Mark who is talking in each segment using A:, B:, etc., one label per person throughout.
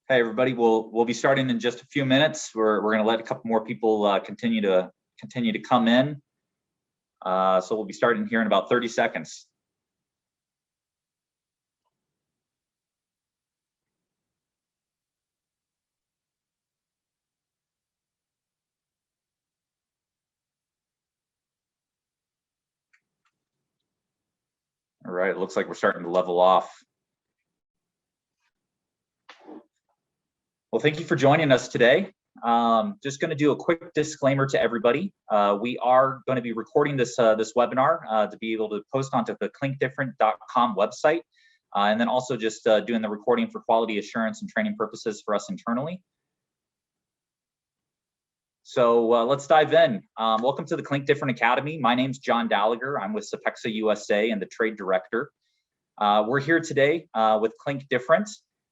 A: Hey everybody, we'll be starting in just a few minutes. We're going to let a couple more people continue to come in. So we'll be starting here in about 30 seconds. All right, it looks like we're starting to level off. Well, thank you for joining us today. Just going to do a quick disclaimer to everybody. We are going to be recording this webinar to be able to post onto the clinkdifferent.com website, and then also just doing the recording for quality assurance and training purposes for us internally. So let's dive in. Welcome to the Clink Different Academy. My name's John Gallagher. I'm with Sapexa USA and the trade director. We're here today with Clink Different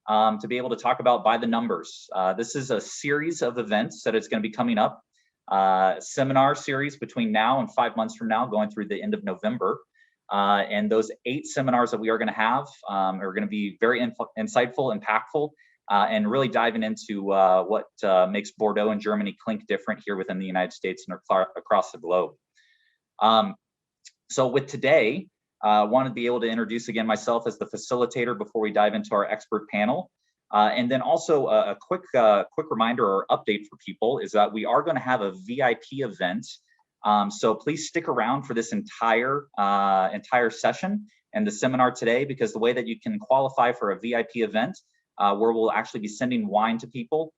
A: to be able to talk about by the numbers. This is a series of events that is going to be coming up, seminar series between now and 5 months from now, going through the end of November. And those 8 seminars that we are going to have are going to be very insightful, impactful, and really diving into what makes Bordeaux and Germany Clink different here within the United States and across the globe. So with today, wanted to be able to introduce again myself as the facilitator before we dive into our expert panel. And then also a quick reminder or update for people is that we are going to have a VIP event. So please stick around for this entire session and the seminar today, because the way that you can qualify for a VIP event where we'll actually be sending wine to people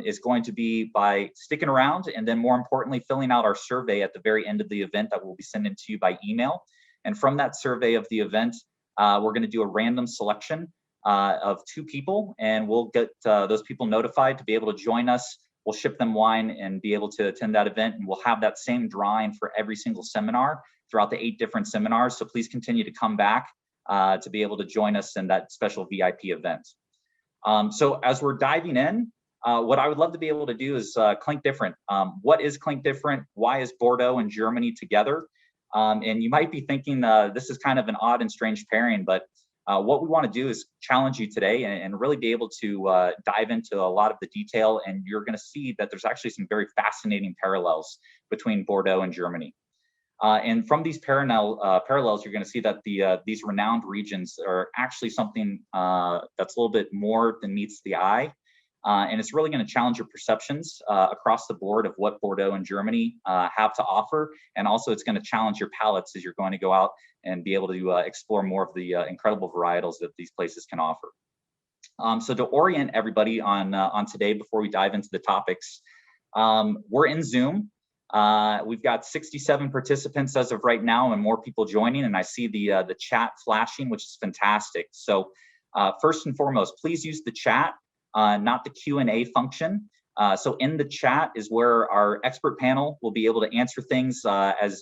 A: is going to be by sticking around, and then more importantly, filling out our survey at the very end of the event that we'll be sending to you by email. And from that survey of the event, we're going to do a random selection of 2 people, and we'll get those people notified to be able to join us. We'll ship them wine and be able to attend that event, and we'll have that same drawing for every single seminar throughout the 8 different seminars. So please continue to come back to be able to join us in that special VIP event. So as we're diving in, what I would love to be able to do is Clink Different. What is Clink Different? Why is Bordeaux and Germany together? And you might be thinking this is kind of an odd and strange pairing, but what we want to do is challenge you today and really be able to dive into a lot of the detail, and you're going to see that there's actually some very fascinating parallels between Bordeaux and Germany. And from these parallels, you're going to see that these renowned regions are actually something that's a little bit more than meets the eye. And it's really going to challenge your perceptions across the board of what Bordeaux and Germany have to offer. And also it's going to challenge your palates as you're going to go out and be able to explore more of the incredible varietals that these places can offer. So to orient everybody on today, before we dive into the topics, we're in Zoom. We've got 67 participants as of right now, and more people joining. And I see the chat flashing, which is fantastic. So first and foremost, please use the chat. Not the Q&A function. So in the chat is where our expert panel will be able to answer things as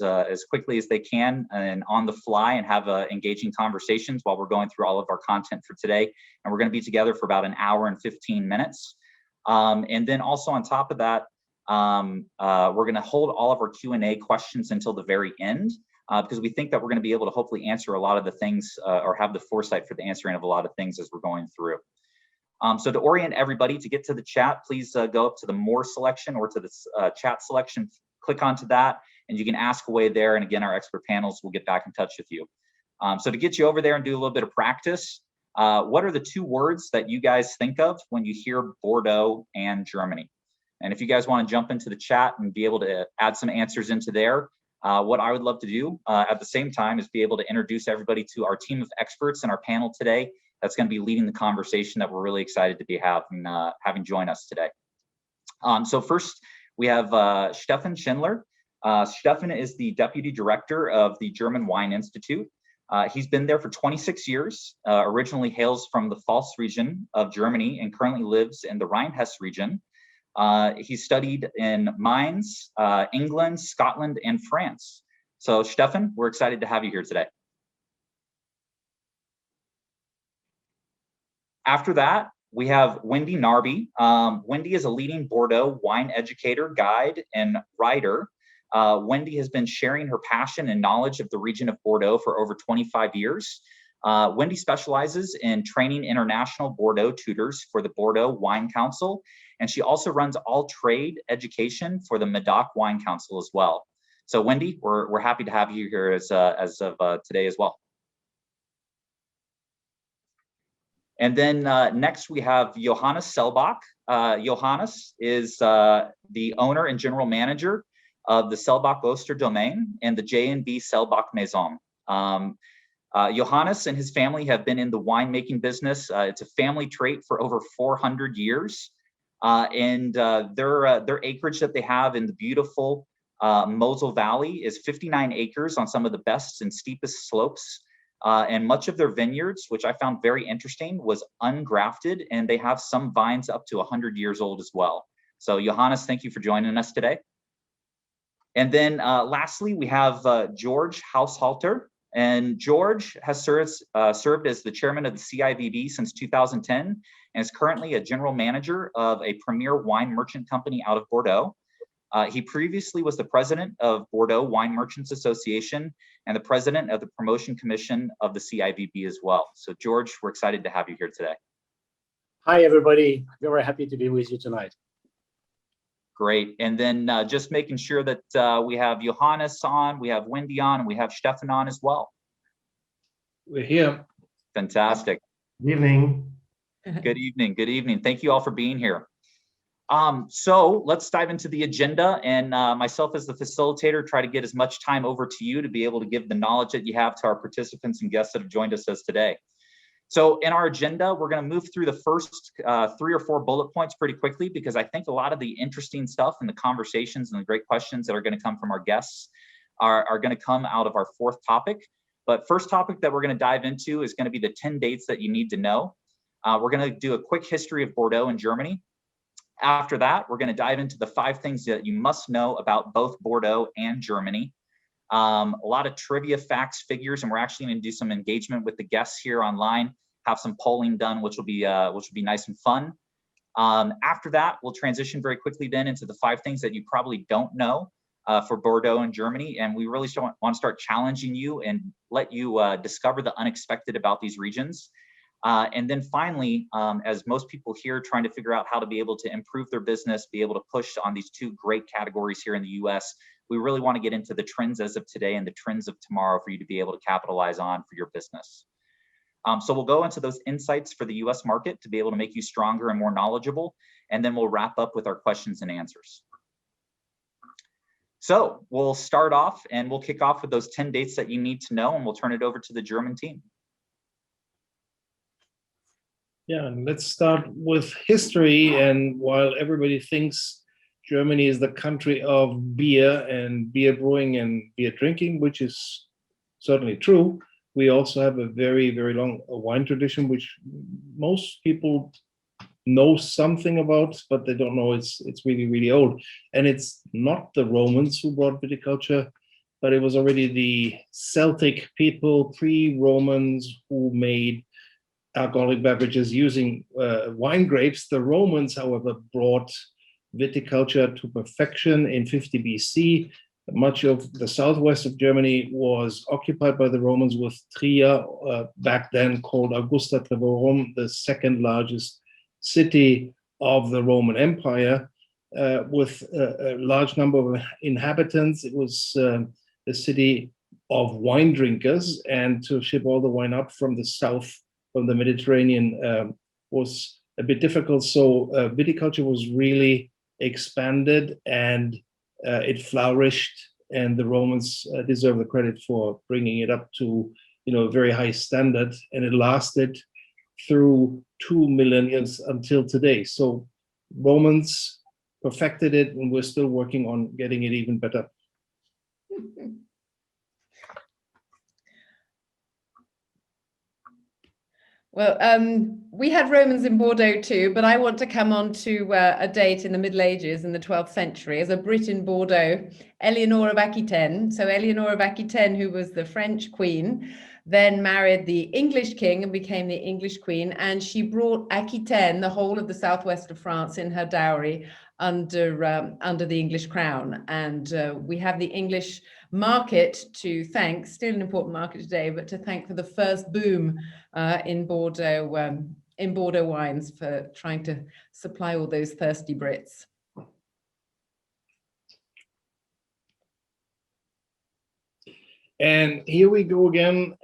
A: quickly as they can and on the fly, and have engaging conversations while we're going through all of our content for today. And we're going to be together for about an hour and 15 minutes. And then also on top of that, we're going to hold all of our Q&A questions until the very end, because we think that we're going to be able to hopefully answer a lot of the things or have the foresight for the answering of a lot of things as we're going through. So to orient everybody, to get to the chat, please go up to the More selection or to the chat selection, click onto that, and you can ask away there. And again, our expert panels will get back in touch with you. So to get you over there and do a little bit of practice, what are the 2 words that you guys think of when you hear Bordeaux and Germany? And if you guys want to jump into the chat and be able to add some answers into there, what I would love to do at the same time is be able to introduce everybody to our team of experts in our panel today. That's going to be leading the conversation that we're really excited to be having join us today. So first, we have Stefan Schindler. Stefan is the Deputy Director of the German Wine Institute. He's been there for 26 years, originally hails from the Pfalz region of Germany and currently lives in the Rhine-Hesse region. He studied in Mainz, England, Scotland, and France. So Stefan, we're excited to have you here today. After that, we have Wendy Narby. Wendy is a leading Bordeaux wine educator, guide, and writer. Wendy has been sharing her passion and knowledge of the region of Bordeaux for over 25 years. Wendy specializes in training international Bordeaux tutors for the Bordeaux Wine Council, and she also runs all trade education for the Medoc Wine Council as well. So Wendy, we're happy to have you here as of today as well. And then next we have Johannes Selbach. Johannes is the owner and general manager of the Selbach Osterdomain and the J&B Selbach Maison. Johannes and his family have been in the winemaking business. It's a family trait for over 400 years. And their acreage that they have in the beautiful Mosel Valley is 59 acres on some of the best and steepest slopes. And much of their vineyards, which I found very interesting, was ungrafted, and they have some vines up to 100 years old as well. So Johannes, thank you for joining us today. And then lastly, we have George Haushalter. And George has served as the chairman of the CIVB since 2010 and is currently a general manager of a premier wine merchant company out of Bordeaux. He previously was the president of Bordeaux Wine Merchants Association and the president of the promotion commission of the CIVB as well. So George, we're excited to have you here today.
B: Hi, everybody. Very happy to be with you tonight.
A: Great. And then just making sure that we have Johannes on, we have Wendy on, and we have Stefan on as well.
C: We're here.
A: Fantastic.
C: Good evening.
A: Good evening. Good evening. Thank you all for being here. So let's dive into the agenda, and myself as the facilitator, try to get as much time over to you to be able to give the knowledge that you have to our participants and guests that have joined us as today. So in our agenda, we're going to move through the first 3 or 4 bullet points pretty quickly, because I think a lot of the interesting stuff and the conversations and the great questions that are going to come from our guests are going to come out of our 4th topic. But first topic that we're going to dive into is going to be the 10 dates that you need to know. We're going to do a quick history of Bordeaux and Germany. After that, we're going to dive into the 5 things that you must know about both Bordeaux and Germany. A lot of trivia, facts, figures, and we're actually going to do some engagement with the guests here online, have some polling done, which will be nice and fun. After that, we'll transition very quickly then into the 5 things that you probably don't know for Bordeaux and Germany, and we really want to start challenging you and let you discover the unexpected about these regions. And then finally, as most people here trying to figure out how to be able to improve their business, be able to push on these 2 great categories here in the US, we really want to get into the trends as of today and the trends of tomorrow for you to be able to capitalize on for your business. So we'll go into those insights for the US market to be able to make you stronger and more knowledgeable, and then we'll wrap up with our questions and answers. So we'll start off and we'll kick off with those 10 dates that you need to know, and we'll turn it over to the German team.
C: Yeah, let's start with history. And while everybody thinks Germany is the country of beer and beer brewing and beer drinking, which is certainly true, we also have a very, very long wine tradition, which most people know something about, but they don't know it's really, really old. And it's not the Romans who brought viticulture, but it was already the Celtic people, pre-Romans, who made alcoholic beverages using wine grapes. The Romans, however, brought viticulture to perfection in 50 BC. Much of the southwest of Germany was occupied by the Romans, with Trier, back then called Augusta Trevorum, the 2nd largest city of the Roman Empire, with a large number of inhabitants. It was a city of wine drinkers, and to ship all the wine up from the south, from the Mediterranean, was a bit difficult. So viticulture was really expanded, and it flourished, and the Romans deserve the credit for bringing it up to a very high standard, and it lasted through 2 millennia until today. So Romans perfected it, and we're still working on getting it even better.
D: Well, we had Romans in Bordeaux too, but I want to come on to a date in the Middle Ages in the 12th century. As a Brit in Bordeaux, Eleanor of Aquitaine. So Eleanor of Aquitaine, who was the French queen, then married the English king and became the English queen. And she brought Aquitaine, the whole of the southwest of France, in her dowry under the English crown. And we have the English market to thank, still an important market today, but to thank for the first boom in Bordeaux wines, for trying to supply all those thirsty Brits.
C: And here we go again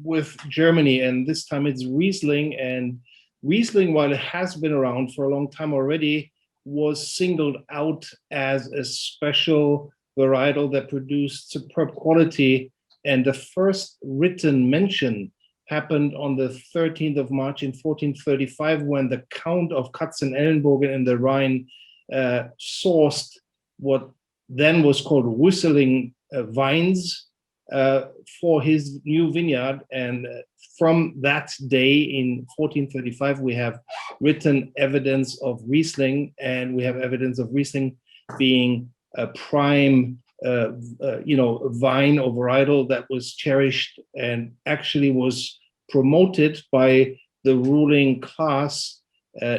C: with Germany, and this time it's Riesling. And Riesling, while it has been around for a long time already, was singled out as a special varietal that produced superb quality. And the first written mention happened on the 13th of March in 1435, when the Count of Katzenelnbogen in the Rhine sourced what then was called Whistling vines for his new vineyard. And from that day in 1435, we have written evidence of Riesling, and we have evidence of Riesling being a prime vine or varietal that was cherished and actually was promoted by the ruling class,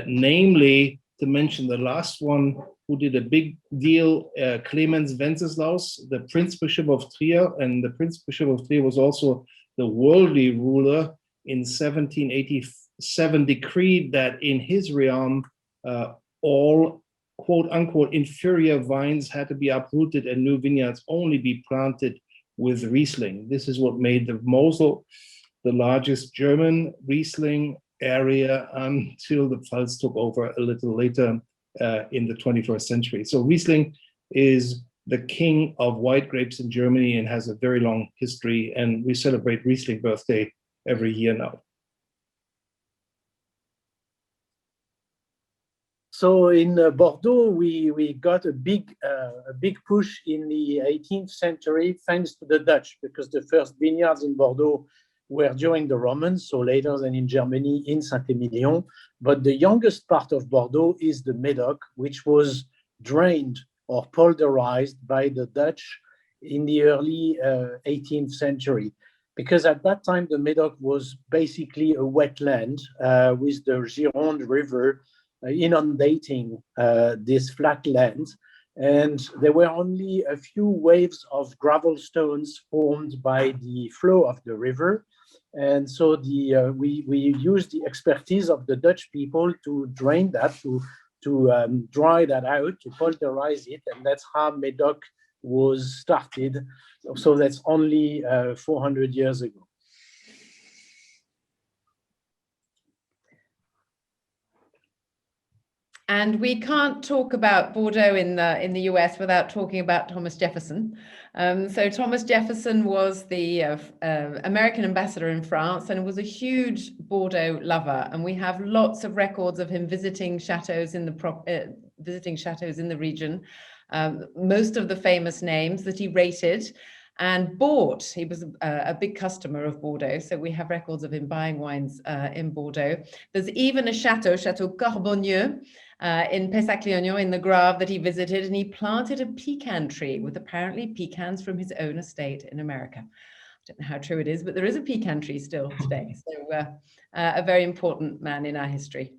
C: namely, to mention the last one who did a big deal, Clemens Wenceslaus, the Prince Bishop of Trier. And the Prince Bishop of Trier was also the worldly ruler. In 1787 decreed that in his realm, all quote unquote inferior vines had to be uprooted and new vineyards only be planted with Riesling. This is what made the Mosel the largest German Riesling area until the Pfalz took over a little later in the 21st century. So Riesling is the king of white grapes in Germany and has a very long history, and we celebrate Riesling birthday every year now.
B: So in Bordeaux, we got a big push in the 18th century thanks to the Dutch, because the first vineyards in Bordeaux were during the Romans, so later than in Germany in Saint-Emilion. But the youngest part of Bordeaux is the Medoc, which was drained or pulverized by the Dutch in the early 18th century. Because at that time, the Medoc was basically a wetland with the Gironde River inundating this flat land. And there were only a few waves of gravel stones formed by the flow of the river. And so we used the expertise of the Dutch people to drain that, to dry that out, to pulverize it. And that's how Medoc was started. So that's only 400 years ago.
D: And we can't talk about Bordeaux in the US without talking about Thomas Jefferson. So Thomas Jefferson was the American ambassador in France and was a huge Bordeaux lover. And we have lots of records of him visiting chateaus in the region. Most of the famous names that he rated and bought. He was a big customer of Bordeaux, so we have records of him buying wines in Bordeaux. There's even a Chateau Corbonieux, in Pessac-Léognan in the Grave that he visited, and he planted a pecan tree with apparently pecans from his own estate in America. I don't know how true it is, but there is a pecan tree still today. So a very important man in our history.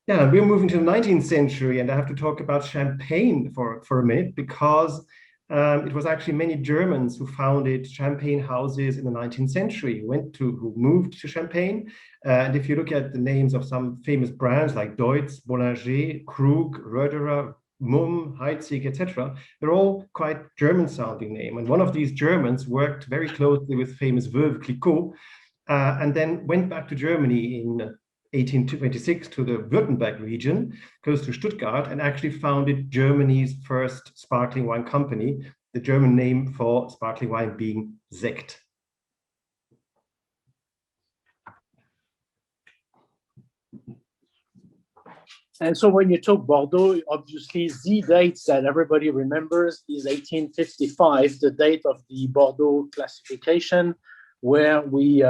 E: Yeah, we're moving to the 19th century, and I have to talk about Champagne for a minute, because it was actually many Germans who founded champagne houses in the 19th century, who moved to Champagne. And if you look at the names of some famous brands like Deutz, Bollinger, Krug, Röderer, Mumm, Heidsieck, etc., they're all quite German-sounding names. And one of these Germans worked very closely with famous Veuve Clicquot, and then went back to Germany in 1826 to the Württemberg region, close to Stuttgart, and actually founded Germany's first sparkling wine company, the German name for sparkling wine being Sekt.
B: And so when you talk Bordeaux, obviously the date that everybody remembers is 1855, the date of the Bordeaux classification, where we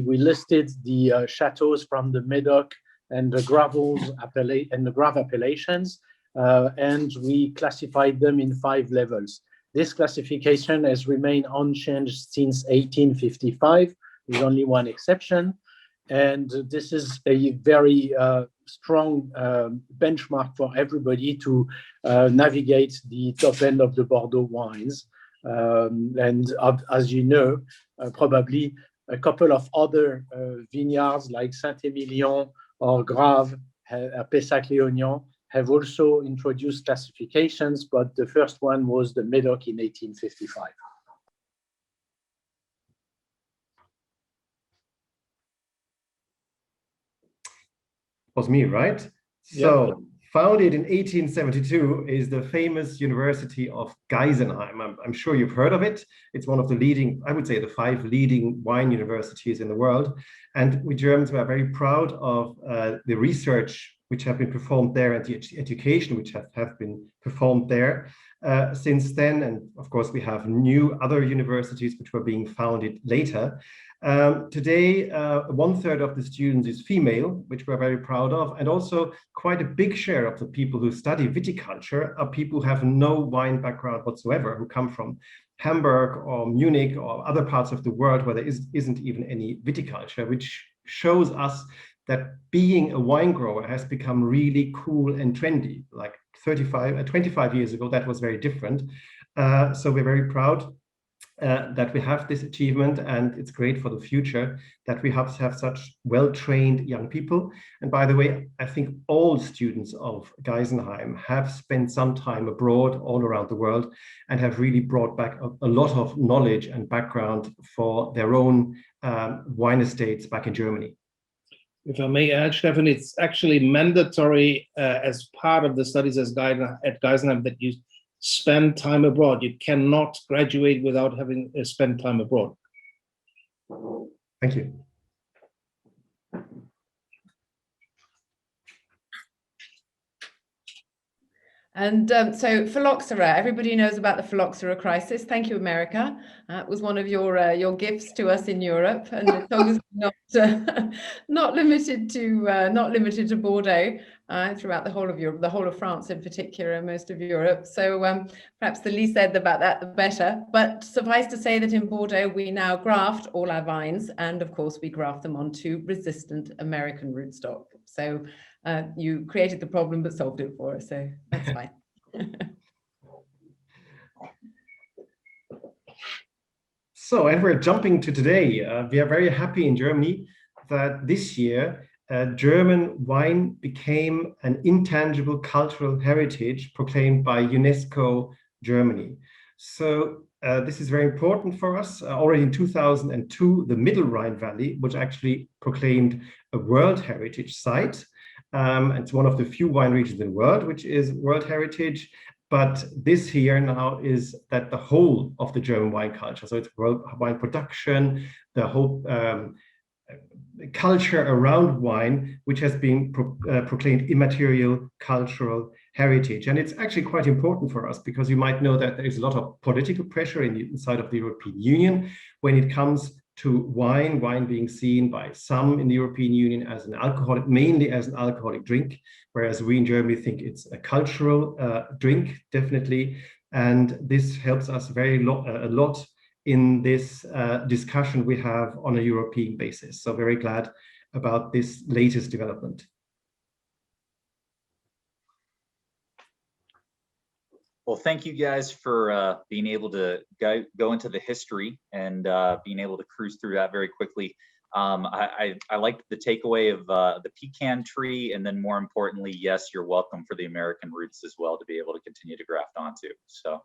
B: listed the chateaus from the Medoc and the Grave appellations, and we classified them in 5 levels. This classification has remained unchanged since 1855, with only one exception. And this is a very strong benchmark for everybody to navigate the top end of the Bordeaux wines. As you know, probably a couple of other vineyards like Saint-Émilion or Graves, Pessac-Léognan, have also introduced classifications, but the first one was the Médoc in 1855.
E: Was me, right? So founded in 1872 is the famous University of Geisenheim. I'm sure you've heard of it. It's one of the leading, I would say, the 5 leading wine universities in the world. And we Germans were very proud of the research which have been performed there and the education which have been performed there since then. And of course, we have new other universities which were being founded later. Today, 1/3 of the students is female, which we're very proud of, and also quite a big share of the people who study viticulture are people who have no wine background whatsoever, who come from Hamburg or Munich or other parts of the world where there isn't even any viticulture, which shows us that being a wine grower has become really cool and trendy. Like 25 years ago, that was very different. So we're very proud that we have this achievement, and it's great for the future that we have such well-trained young people. And by the way, I think all students of Geisenheim have spent some time abroad all around the world and have really brought back a lot of knowledge and background for their own wine estates back in Germany.
C: If I may add, Stefan, it's actually mandatory as part of the studies at Geisenheim that you spend time abroad. You cannot graduate without having spent time abroad.
E: Thank you.
D: And so phylloxera, everybody knows about the phylloxera crisis. Thank you, America. It was one of your gifts to us in Europe, and it's obviously not limited to Bordeaux, throughout the whole of Europe, the whole of France in particular, and most of Europe. So perhaps the least said about that, the better. But suffice to say that in Bordeaux, we now graft all our vines, and of course, we graft them onto resistant American rootstock. So you created the problem but solved it for us, so that's fine.
E: So, and we're jumping to today. We are very happy in Germany that this year German wine became an intangible cultural heritage proclaimed by UNESCO Germany. So this is very important for us. Already in 2002, the Middle Rhine Valley was actually proclaimed a World Heritage Site. It's one of the few wine regions in the world which is World Heritage. But this here now is that the whole of the German wine culture, so it's world wine production, the whole culture around wine, which has been proclaimed immaterial cultural heritage. And it's actually quite important for us because you might know that there is a lot of political pressure inside of the European Union when it comes to wine being seen by some in the European Union as an alcoholic, mainly as an alcoholic drink, whereas we in Germany think it's a cultural drink, definitely. And this helps us a lot in this discussion we have on a European basis. So very glad about this latest development.
A: Well, thank you guys for being able to go into the history and being able to cruise through that very quickly. I liked the takeaway of the pecan tree, and then more importantly, yes, you're welcome for the American roots as well to be able to continue to graft onto. So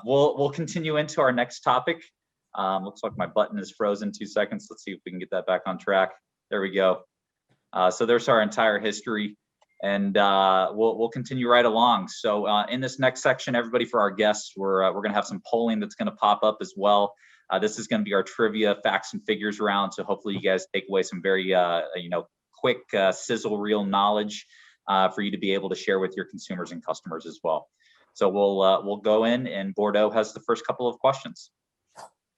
A: we'll continue into our next topic. Looks like my button is frozen. 2 seconds. Let's see if we can get that back on track. There we go. So there's our entire history. And we'll continue right along. So in this next section, everybody, for our guests, we're going to have some polling that's going to pop up as well. This is going to be our trivia, facts and figures round. So hopefully you guys take away some very quick sizzle reel knowledge for you to be able to share with your consumers and customers as well. So we'll go in, and Bordeaux has the first couple of questions.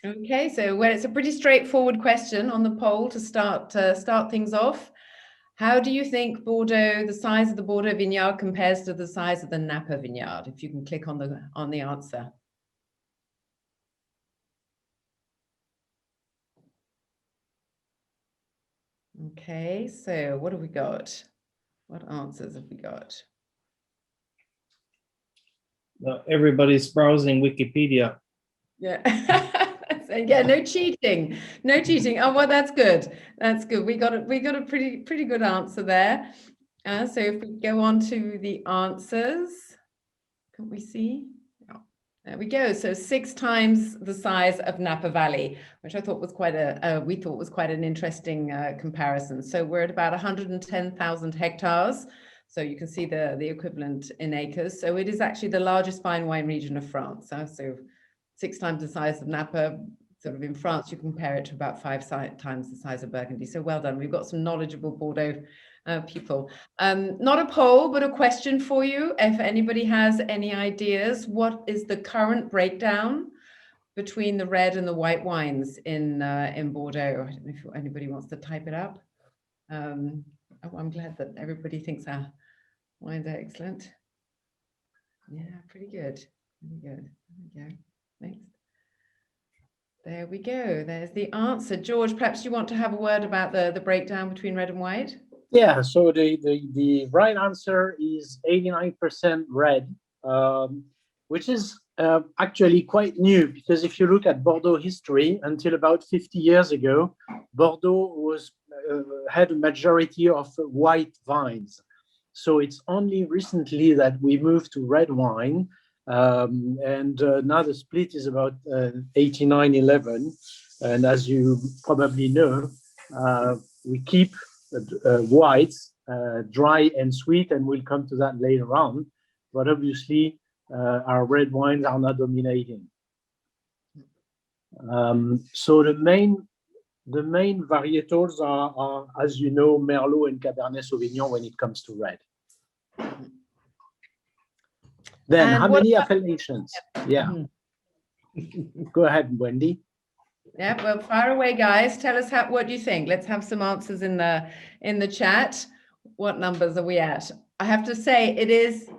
D: Okay, so it's a pretty straightforward question on the poll to start things off. How do you think Bordeaux, the size of the Bordeaux vineyard, compares to the size of the Napa vineyard? If you can click on the answer. Okay, so what have we got? What answers have we got?
C: Everybody's browsing Wikipedia.
D: Yeah. Yeah, no cheating. No cheating. Oh, well, that's good. That's good. We got a pretty good answer there. So if we go on to the answers, can we see? Oh, there we go. So 6 times the size of Napa Valley, which I thought was we thought was quite an interesting comparison. So we're at about 110,000 hectares. So you can see the equivalent in acres. So it is actually the largest fine wine region of France. So 6 times the size of Napa. Sort of in France, you compare it to about 5 times the size of Burgundy. So well done. We've got some knowledgeable Bordeaux people. Not a poll, but a question for you. If anybody has any ideas, what is the current breakdown between the red and the white wines in Bordeaux? I don't know if anybody wants to type it up. Oh, I'm glad that everybody thinks our wines are excellent. Yeah, pretty good. Pretty good. There we go. Next. There we go. There's the answer. George, perhaps you want to have a word about the breakdown between red and white?
B: Yeah, so the right answer is 89% red, which is actually quite new, because if you look at Bordeaux history, until about 50 years ago, Bordeaux had a majority of white vines. So it's only recently that we moved to red wine. And now the split is about 89-11. And as you probably know, we keep whites dry and sweet, and we'll come to that later on. But obviously, our red wines are not dominating. So the main varietals are, as you know, Merlot and Cabernet Sauvignon when it comes to red. Then,
D: and
B: how many appellations? Yeah. Go ahead, Wendy.
D: Yeah, well, fire away, guys. Tell us what you think. Let's have some answers in the chat. What numbers are we at? I have to say, it is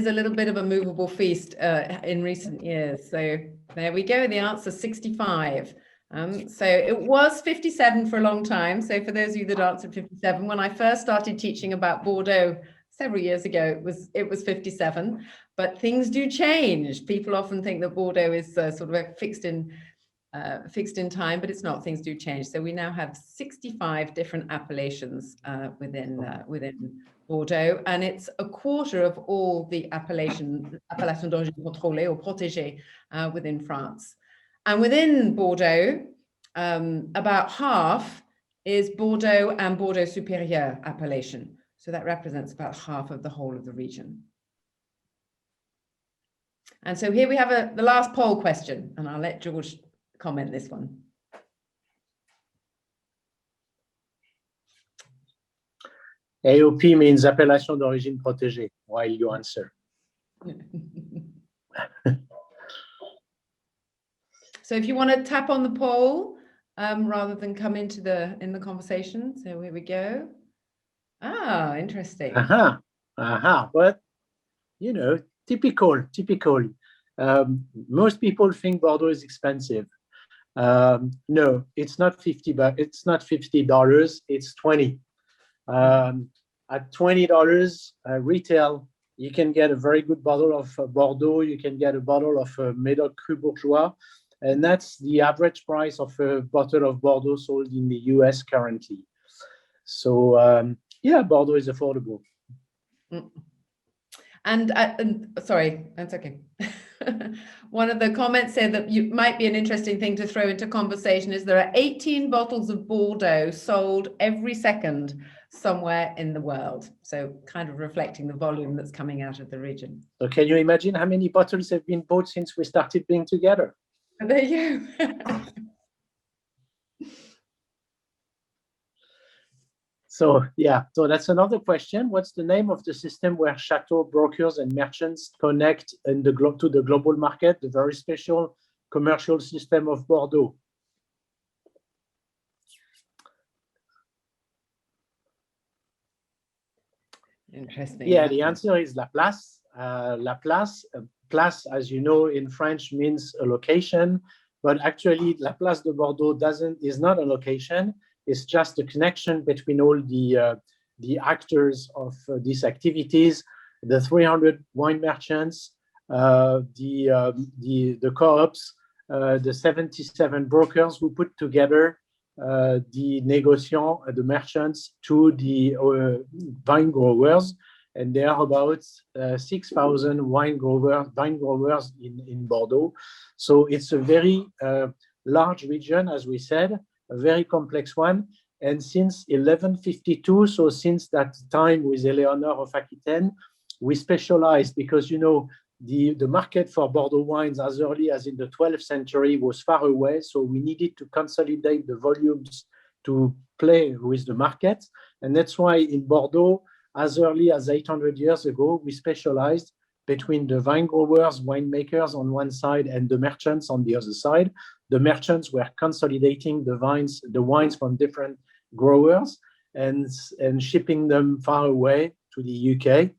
D: a little bit of a movable feast in recent years. So there we go. The answer 65. So it was 57 for a long time. So for those of you that answered 57, when I first started teaching about Bordeaux several years ago, it was 57. But things do change. People often think that Bordeaux is sort of fixed in time, but it's not. Things do change. So we now have 65 different appellations within Bordeaux, and it's a quarter of all the appellations d'origine contrôlée or protégée within France. And within Bordeaux, about half is Bordeaux and Bordeaux Supérieur appellation. So that represents about half of the whole of the region. And so here we have the last poll question, and I'll let George comment this one.
B: AOP means appellation d'origine protégée, while you answer.
D: So if you want to tap on the poll rather than come into the conversation. So here we go. Ah, interesting.
B: But you know, typical. Most people think Bordeaux is expensive. No, it's not $50, but it's not $50. It's $20. At $20 retail, you can get a very good bottle of Bordeaux. You can get a bottle of Médoc Cru Bourgeois, and that's the average price of a bottle of Bordeaux sold in the US currently. So yeah, Bordeaux is affordable.
D: And sorry, that's okay. One of the comments said that might be an interesting thing to throw into conversation is there are 18 bottles of Bordeaux sold every second somewhere in the world. So kind of reflecting the volume that's coming out of the region.
B: So can you imagine how many bottles have been bought since we started being together?
D: There you go.
B: So yeah, so that's another question. What's the name of the system where chateau brokers and merchants connect to the global market, the very special commercial system of Bordeaux?
D: Interesting.
B: Yeah, the answer is La Place. La Place, place, as you know, in French means a location, but actually La Place de Bordeaux is not a location. It's just a connection between all the the actors of these activities, the 300 wine merchants, the co-ops, the 77 brokers who put together the négociants, the merchants to the vine growers. And there are about 6,000 wine growers in Bordeaux. So it's a very large region, as we said, a very complex one. And since 1152, so since that time with Eleanor of Aquitaine, we specialized because, you know, the market for Bordeaux wines as early as in the 12th century was far away. So we needed to consolidate the volumes to play with the market. And that's why in Bordeaux, as early as 800 years ago, we specialized between the vine growers, winemakers on one side and the merchants on the other side. The merchants were consolidating the wines from different growers and shipping them far away to the UK.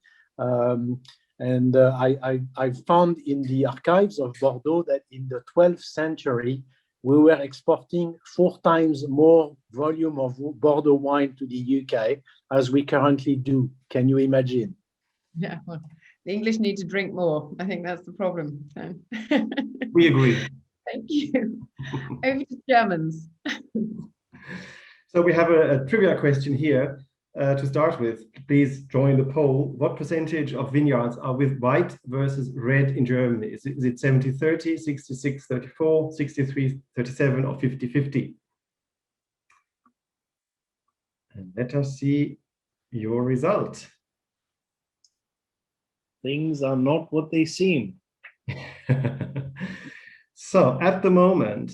B: I found in the archives of Bordeaux that in the 12th century, we were exporting 4 times more volume of Bordeaux wine to the UK as we currently do. Can you imagine?
D: Yeah, well, the English need to drink more. I think that's the problem. So.
E: We agree.
D: Thank you. Over to Germans.
E: So we have a trivia question here to start with. Please join the poll. What percentage of vineyards are with white versus red in Germany? Is it 70-30, 66-34, 63-37, or 50-50? And let us see your result.
C: Things are not what they seem.
E: So at the moment,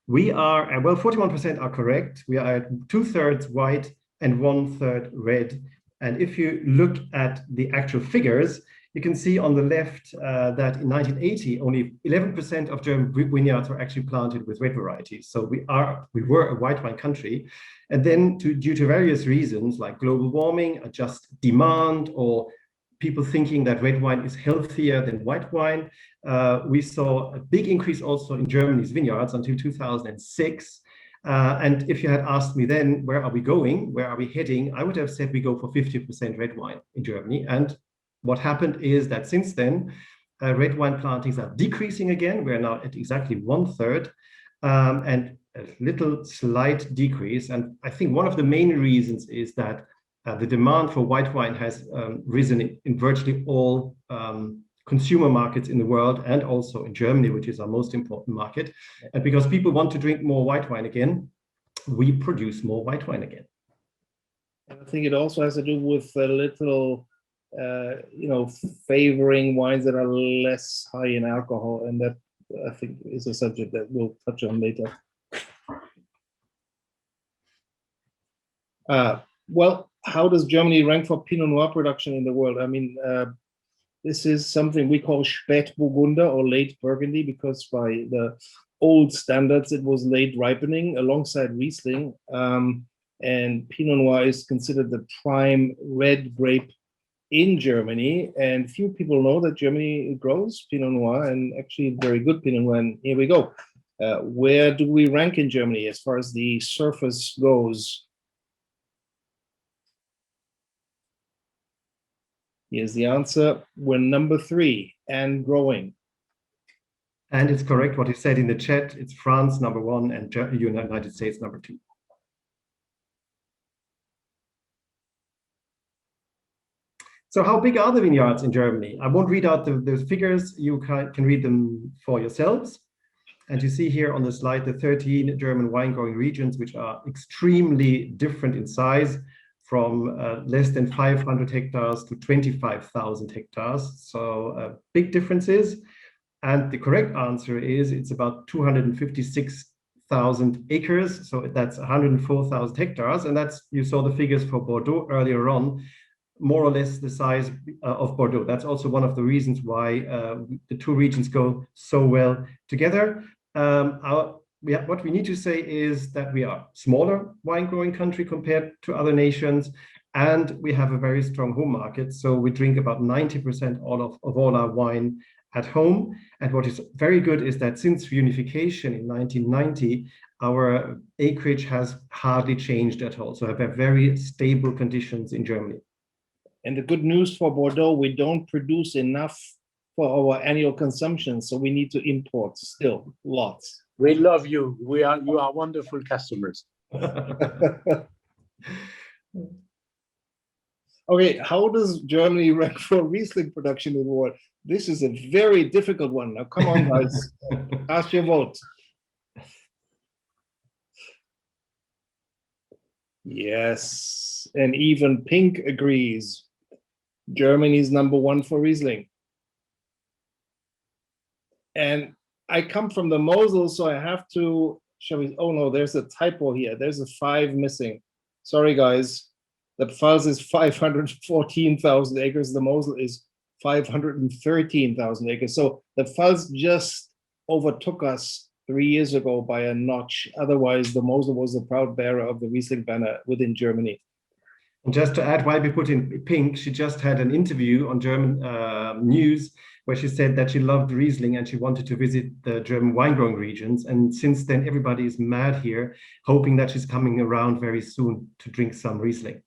E: we are, well, 41% are correct. We are at 2/3 white and 1/3 red. And if you look at the actual figures, you can see on the left that in 1980, only 11% of German vineyards were actually planted with red varieties. So we were a white wine country. And then due to various reasons like global warming, just demand, or people thinking that red wine is healthier than white wine, we saw a big increase also in Germany's vineyards until 2006. And if you had asked me then, where are we going? Where are we heading? I would have said we go for 50% red wine in Germany. And what happened is that since then, red wine plantings are decreasing again. We're now at exactly 1/3, and a little slight decrease. And I think one of the main reasons is that the demand for white wine has risen in virtually all consumer markets in the world, and also in Germany, which is our most important market. And because people want to drink more white wine again, we produce more white wine again.
C: I think it also has to do with a little, favoring wines that are less high in alcohol, and that I think is a subject that we'll touch on later. Well, how does Germany rank for Pinot Noir production in the world? I mean, this is something we call Spätburgunder or late Burgundy, because by the old standards, it was late ripening alongside Riesling. And Pinot Noir is considered the prime red grape in Germany. And few people know that Germany grows Pinot Noir, and actually very good Pinot Noir. And here we go. Where do we rank in Germany as far as the surface goes? Here's the answer. We're number 3 and growing.
E: And it's correct what he said in the chat. It's France number 1 and United States number 2. So how big are the vineyards in Germany? I won't read out the figures. You can read them for yourselves. And you see here on the slide the 13 German wine growing regions, which are extremely different in size, from less than 500 hectares to 25,000 hectares. So big differences. And the correct answer is it's about 256,000 acres. So that's 104,000 hectares. And that's, you saw the figures for Bordeaux earlier on, more or less the size of Bordeaux. That's also one of the reasons why the two regions go so well together. What we need to say is that we are a smaller wine growing country compared to other nations, and we have a very strong home market. So we drink about 90% of all our wine at home. And what is very good is that since reunification in 1990, our acreage has hardly changed at all. So we have very stable conditions in Germany.
C: And the good news for Bordeaux, we don't produce enough for our annual consumption, so we need to import still lots.
B: We love you. You are wonderful customers.
C: Okay, how does Germany rank for Riesling production in the world? This is a very difficult one. Now, come on, guys, cast your vote. Yes, and even Pink agrees. Germany's #1 for Riesling. And I come from the Mosel, so I have to, shall we, oh no, there's a typo here. There's a 5 missing. Sorry, guys. The Pfalz is 514,000 acres. The Mosel is 513,000 acres. So the Pfalz just overtook us 3 years ago by a notch. Otherwise, the Mosel was the proud bearer of the Riesling banner within Germany.
E: And just to add why we put in pink, she just had an interview on German news where she said that she loved Riesling and she wanted to visit the German wine growing regions. And since then, everybody is mad here, hoping that she's coming around very soon to drink some Riesling.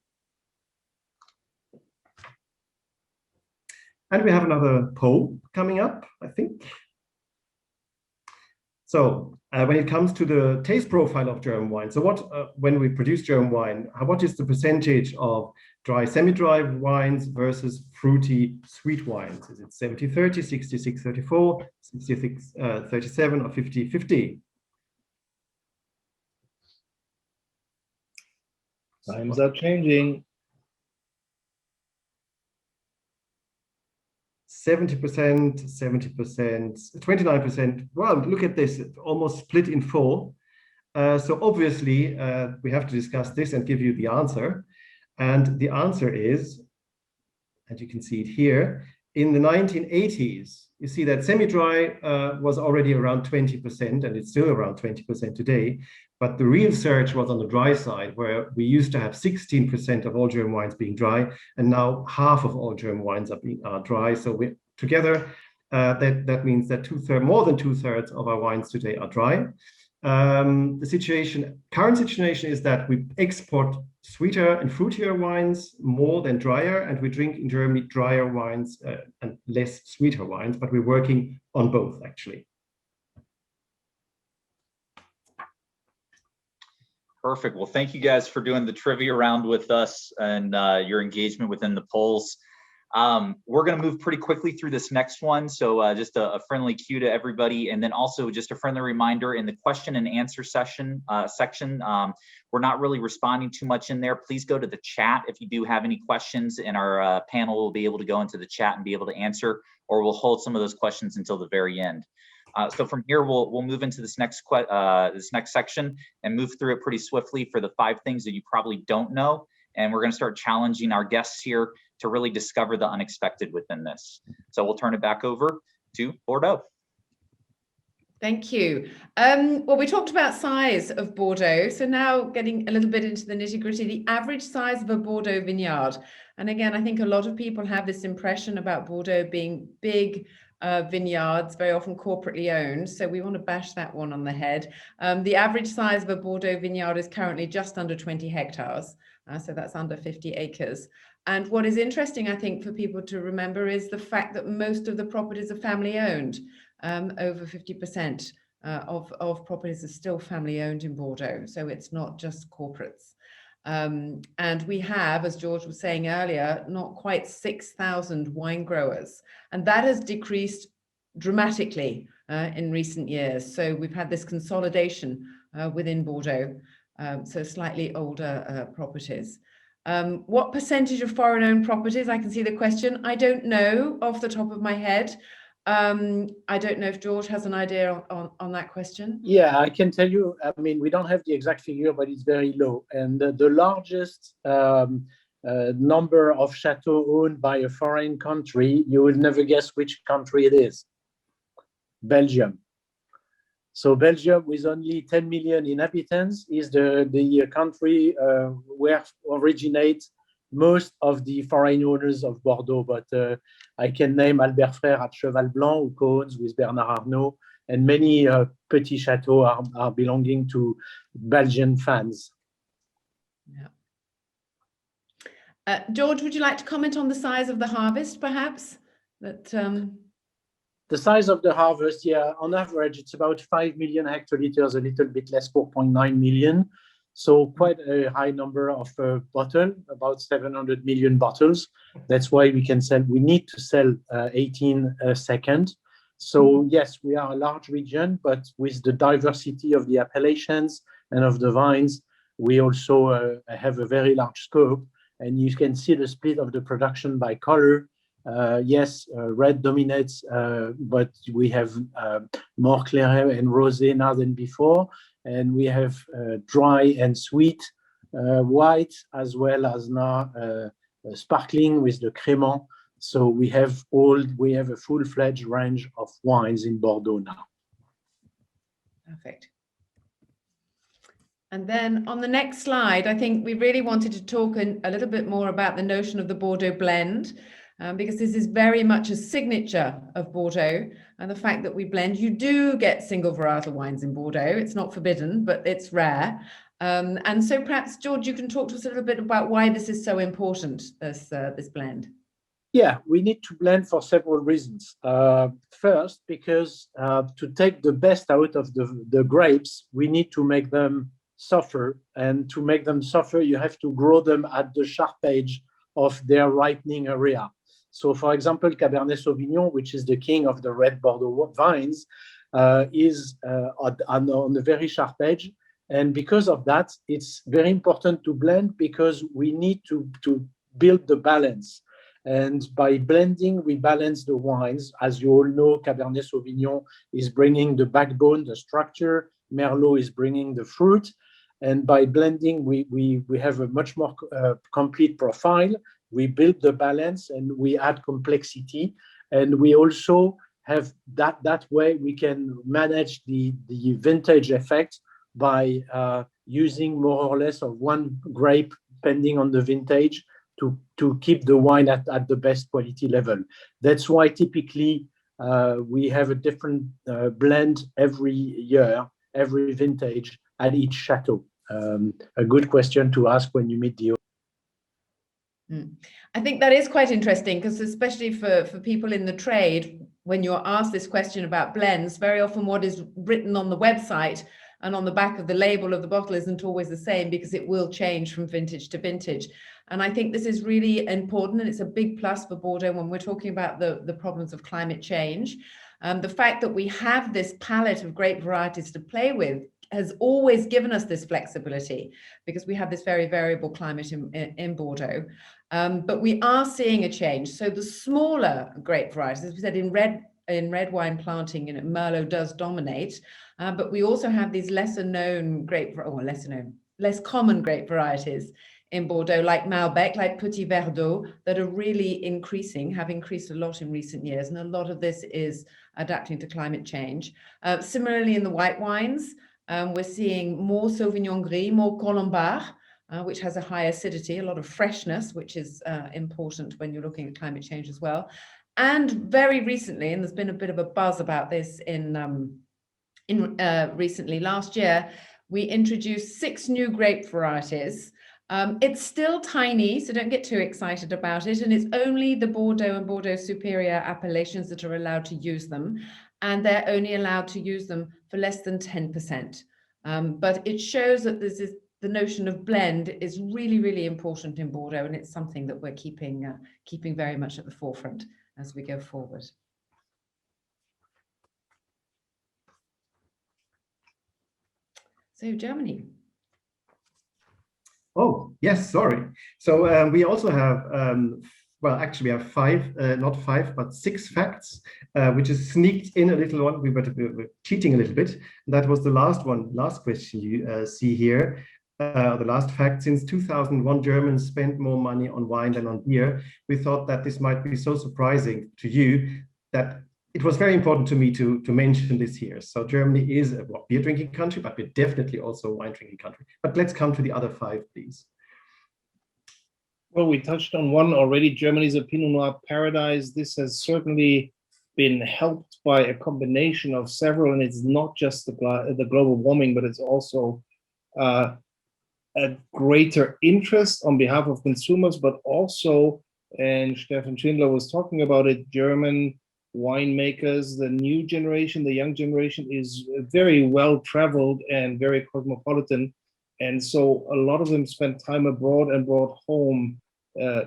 E: And we have another poll coming up, I think. So when it comes to the taste profile of German wine, so when we produce German wine, what is the percentage of dry, semi-dry wines versus fruity, sweet wines? Is it 70-30, 66-34, 66-37, or 50-50?
C: Times are changing.
E: 70%, 70%, 29%. Well, look at this, it's almost split in 4. So obviously, we have to discuss this and give you the answer. And the answer is, and you can see it here, in the 1980s, you see that semi-dry was already around 20%, and it's still around 20% today. But the real surge was on the dry side, where we used to have 16% of all German wines being dry, and now half of all German wines are dry. So we together, that means that more than 2/3 of our wines today are dry. The current situation is that we export sweeter and fruitier wines more than drier, and we drink in Germany drier wines and less sweeter wines, but we're working on both actually.
A: Perfect. Well, thank you guys for doing the trivia round with us and your engagement within the polls. We're going to move pretty quickly through this next one. So just a friendly cue to everybody. And then also just a friendly reminder in the question and answer section, we're not really responding too much in there. Please go to the chat if you do have any questions, and our panel will be able to go into the chat and be able to answer, or we'll hold some of those questions until the very end. So from here, we'll move into this next section and move through it pretty swiftly for the 5 things that you probably don't know. And we're going to start challenging our guests here to really discover the unexpected within this. So we'll turn it back over to Bordeaux.
D: Thank you. Well, we talked about size of Bordeaux. So now getting a little bit into the nitty-gritty, the average size of a Bordeaux vineyard. And again, I think a lot of people have this impression about Bordeaux being big vineyards, very often corporately owned. So we want to bash that one on the head. The average size of a Bordeaux vineyard is currently just under 20 hectares. So that's under 50 acres. And what is interesting, I think, for people to remember is the fact that most of the properties are family owned. Over 50% of properties are still family owned in Bordeaux. So it's not just corporates. And we have, as George was saying earlier, not quite 6,000 wine growers. And that has decreased dramatically in recent years. So we've had this consolidation within Bordeaux. So slightly older properties. What percentage of foreign-owned properties? I can see the question. I don't know off the top of my head. I don't know if George has an idea on that question.
B: Yeah, I can tell you. I mean, we don't have the exact figure, but it's very low. And the largest number of chateaux owned by a foreign country, you will never guess which country it is. Belgium. So Belgium, with only 10 million inhabitants, is the country where originate most of the foreign owners of Bordeaux. But I can name Albert Frère at Cheval Blanc, who co-owns with Bernard Arnault and many petits chateaux are belonging to Belgian fans.
D: Yeah. George, would you like to comment on the size of the harvest, perhaps?
B: The size of the harvest, yeah, on average, it's about 5 million hectoliters, a little bit less, 4.9 million. So quite a high number of bottles, about 700 million bottles. That's why we need to sell 18 seconds. So yes, we are a large region, but with the diversity of the appellations and of the vines, we also have a very large scope. And you can see the split of the production by color. Yes, red dominates, but we have more claret and rosé now than before. And we have dry and sweet white, as well as now sparkling with the crémant. So we have a full-fledged range of wines in Bordeaux now.
D: Perfect. And then on the next slide, I think we really wanted to talk a little bit more about the notion of the Bordeaux blend, because this is very much a signature of Bordeaux, and the fact that we blend. You do get single varietal wines in Bordeaux. It's not forbidden, but it's rare. And so perhaps, George, you can talk to us a little bit about why this is so important, this blend.
B: Yeah, we need to blend for several reasons. First, because to take the best out of the grapes, we need to make them suffer. And to make them suffer, you have to grow them at the sharp edge of their ripening area. So, for example, Cabernet Sauvignon, which is the king of the red Bordeaux vines, is on the very sharp edge. And because of that, it's very important to blend, because we need to build the balance. And by blending, we balance the wines. As you all know, Cabernet Sauvignon is bringing the backbone, the structure. Merlot is bringing the fruit. And by blending, we have a much more complete profile. We build the balance and we add complexity. And we also have that way we can manage the vintage effect by using more or less of one grape, depending on the vintage, to keep the wine at the best quality level. That's why typically we have a different blend every year, every vintage at each chateau. A good question to ask when you meet the
D: I think that is quite interesting, because especially for people in the trade, when you're asked this question about blends, very often what is written on the website and on the back of the label of the bottle isn't always the same, because it will change from vintage to vintage. And I think this is really important, and it's a big plus for Bordeaux when we're talking about the problems of climate change. The fact that we have this palette of grape varieties to play with has always given us this flexibility, because we have this very variable climate in Bordeaux. But we are seeing a change. So the smaller grape varieties, as we said, in red wine planting, Merlot does dominate, but we also have these less common grape varieties in Bordeaux, like Malbec, like Petit Verdot, that are really have increased a lot in recent years. And a lot of this is adapting to climate change. Similarly, in the white wines, we're seeing more Sauvignon Gris, more Colombard, which has a high acidity, a lot of freshness, which is important when you're looking at climate change as well. And very recently, and there's been a bit of a buzz about this recently, last year, we introduced 6 new grape varieties. It's still tiny, so don't get too excited about it. And it's only the Bordeaux and Bordeaux Superior appellations that are allowed to use them. And they're only allowed to use them for less than 10%. But it shows that the notion of blend is really, really important in Bordeaux. And it's something that we're keeping very much at the forefront as we go forward. So Germany.
E: Oh, yes, sorry. So we also have, well, actually we have 5, not 5, but 6 facts, which is sneaked in a little one. We were cheating a little bit. That was the last question you see here. The last fact: since 2001, Germans spent more money on wine than on beer. We thought that this might be so surprising to you that it was very important to me to mention this here. So Germany is a beer drinking country, but we're definitely also a wine drinking country. But let's come to the other 5, please.
C: Well, we touched on one already. Germany is a Pinot Noir paradise. This has certainly been helped by a combination of several, and it's not just the global warming, but it's also a greater interest on behalf of consumers, but also, and Stefan Schindler was talking about it, German winemakers, the new generation, the young generation is very well traveled and very cosmopolitan. And so a lot of them spent time abroad and brought home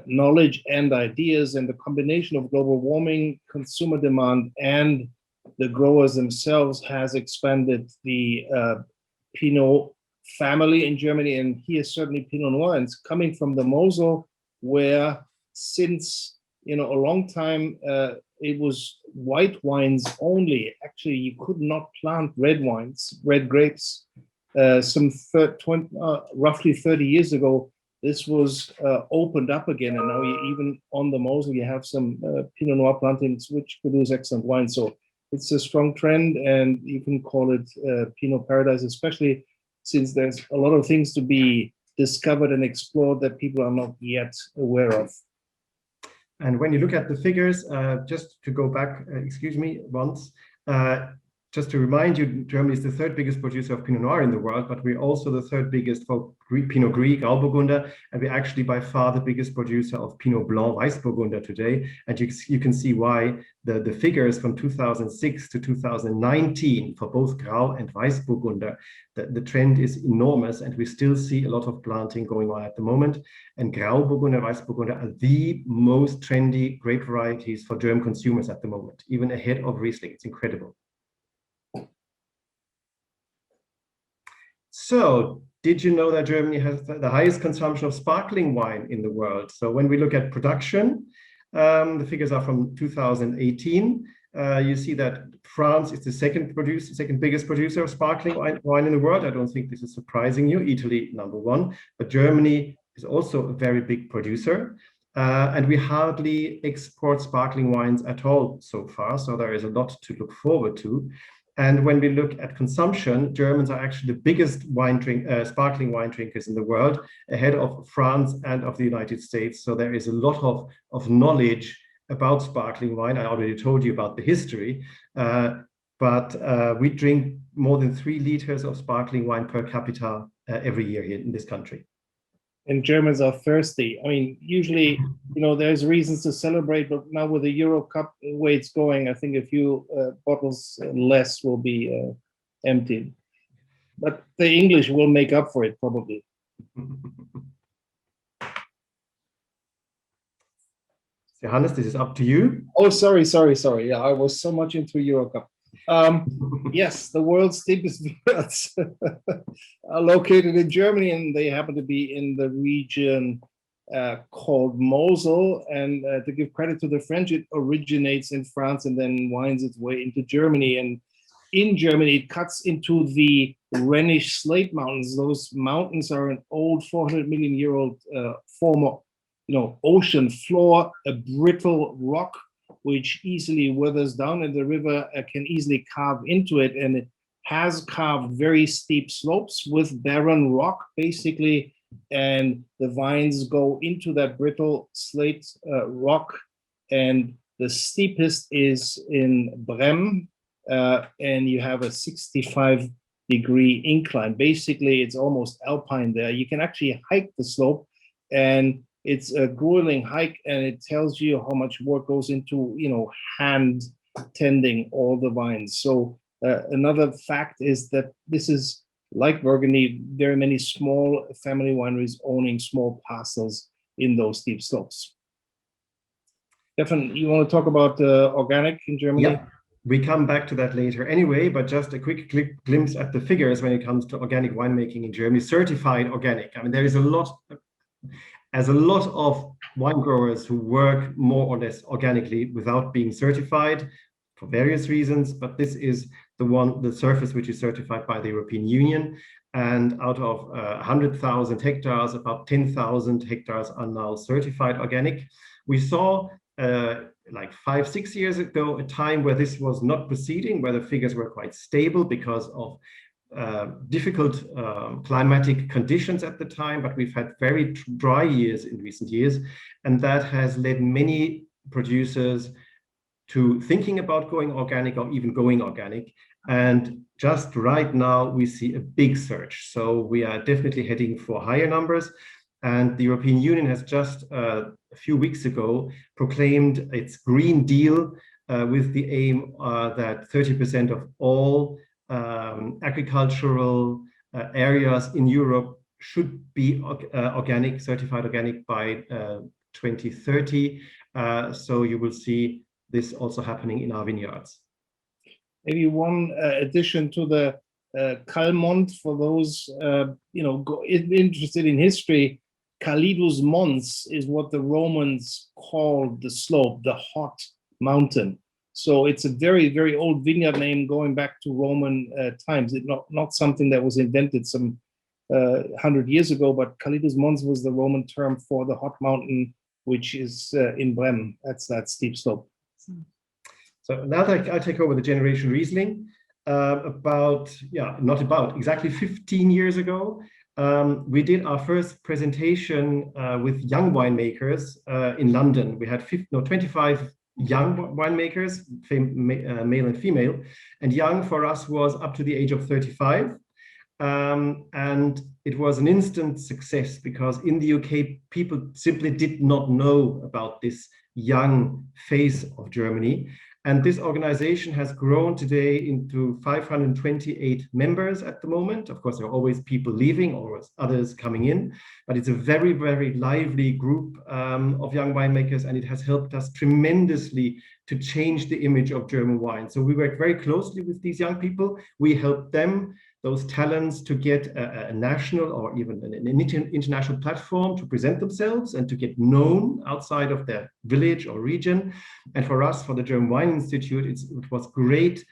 C: knowledge and ideas, and the combination of global warming, consumer demand, and the growers themselves has expanded the Pinot family in Germany. And here certainly Pinot Noir is coming from the Mosel, where since a long time it was white wines only. Actually, you could not plant red grapes. Roughly 30 years ago, this was opened up again, and now even on the Mosel you have some Pinot Noir plantings which produce excellent wine. So it's a strong trend, and you can call it Pinot Paradise, especially since there's a lot of things to be discovered and explored that people are not yet aware of.
E: And when you look at the figures, just to go back, excuse me, once, just to remind you, Germany is the third biggest producer of Pinot Noir in the world, but we're also the third biggest for Pinot Gris, Grauburgunder, and we're actually by far the biggest producer of Pinot Blanc, Weißburgunder today. And you can see why the figures from 2006 to 2019 for both Grau and Weißburgunder, the trend is enormous, and we still see a lot of planting going on at the moment. And Grauburgunder, Weißburgunder are the most trendy grape varieties for German consumers at the moment, even ahead of Riesling. It's incredible. So, did you know that Germany has the highest consumption of sparkling wine in the world? So when we look at production, the figures are from 2018. You see that France is the second biggest producer of sparkling wine in the world. I don't think this is surprising you. Italy, #1, but Germany is also a very big producer. And we hardly export sparkling wines at all so far. So there is a lot to look forward to. And when we look at consumption, Germans are actually the biggest sparkling wine drinkers in the world, ahead of France and of the United States. So there is a lot of knowledge about sparkling wine. I already told you about the history, but we drink more than 3 liters of sparkling wine per capita every year here in this country.
C: And Germans are thirsty. I mean, usually, there's reasons to celebrate, but now with the Euro Cup, the way it's going, I think a few bottles less will be emptied. But the English will make up for it, probably.
E: Johannes, this is up to you.
C: Oh, sorry. Yeah, I was so much into Euro Cup. Yes, the world's deepest birds are located in Germany, and they happen to be in the region called Mosel. And to give credit to the French, it originates in France and then winds its way into Germany. And in Germany, it cuts into the Rhenish Slate Mountains. Those mountains are an old 400 million year old former, ocean floor, a brittle rock which easily weathers down, and the river can easily carve into it. And it has carved very steep slopes with barren rock, basically, and the vines go into that brittle slate rock. And the steepest is in Brem, and you have a 65-degree incline. Basically, it's almost alpine there. You can actually hike the slope, and it's a grueling hike, and it tells you how much work goes into, hand tending all the vines. So another fact is that this is, like Burgundy, very many small family wineries owning small parcels in those steep slopes. Stefan, you want to talk about organic in Germany?
E: Yeah, we come back to that later anyway, but just a quick glimpse at the figures when it comes to organic winemaking in Germany, certified organic. I mean, there is a lot of wine growers who work more or less organically without being certified for various reasons, but this is the surface which is certified by the European Union. And out of 100,000 hectares, about 10,000 hectares are now certified organic. We saw like 5-6 years ago a time where this was not proceeding, where the figures were quite stable because of difficult climatic conditions at the time, but we've had very dry years in recent years, and that has led many producers to thinking about going organic or even going organic. And just right now, we see a big surge. So we are definitely heading for higher numbers. And the European Union has just a few weeks ago proclaimed its Green Deal with the aim that 30% of all agricultural areas in Europe should be organic, certified organic by 2030. So you will see this also happening in our vineyards.
C: Maybe one addition to the Calmont for those interested in history. Calidus Mons is what the Romans called the slope, the hot mountain. So it's a very, very old vineyard name going back to Roman times. It's not something that was invented some 100 years ago, but Calidus Mons was the Roman term for the hot mountain, which is in Bremen. That's that steep slope.
E: So now that I take over the Generation Riesling, exactly 15 years ago, we did our first presentation with young winemakers in London. We had 25 young winemakers, male and female, and young for us was up to the age of 35. And it was an instant success because in the UK, people simply did not know about this young phase of Germany. And this organization has grown today into 528 members at the moment. Of course, there are always people leaving or others coming in, but it's a very, very lively group of young winemakers, and it has helped us tremendously to change the image of German wine. So we work very closely with these young people. We help them, those talents, to get a national or even an international platform to present themselves and to get known outside of their village or region. And for us, for the German Wine Institute, it was great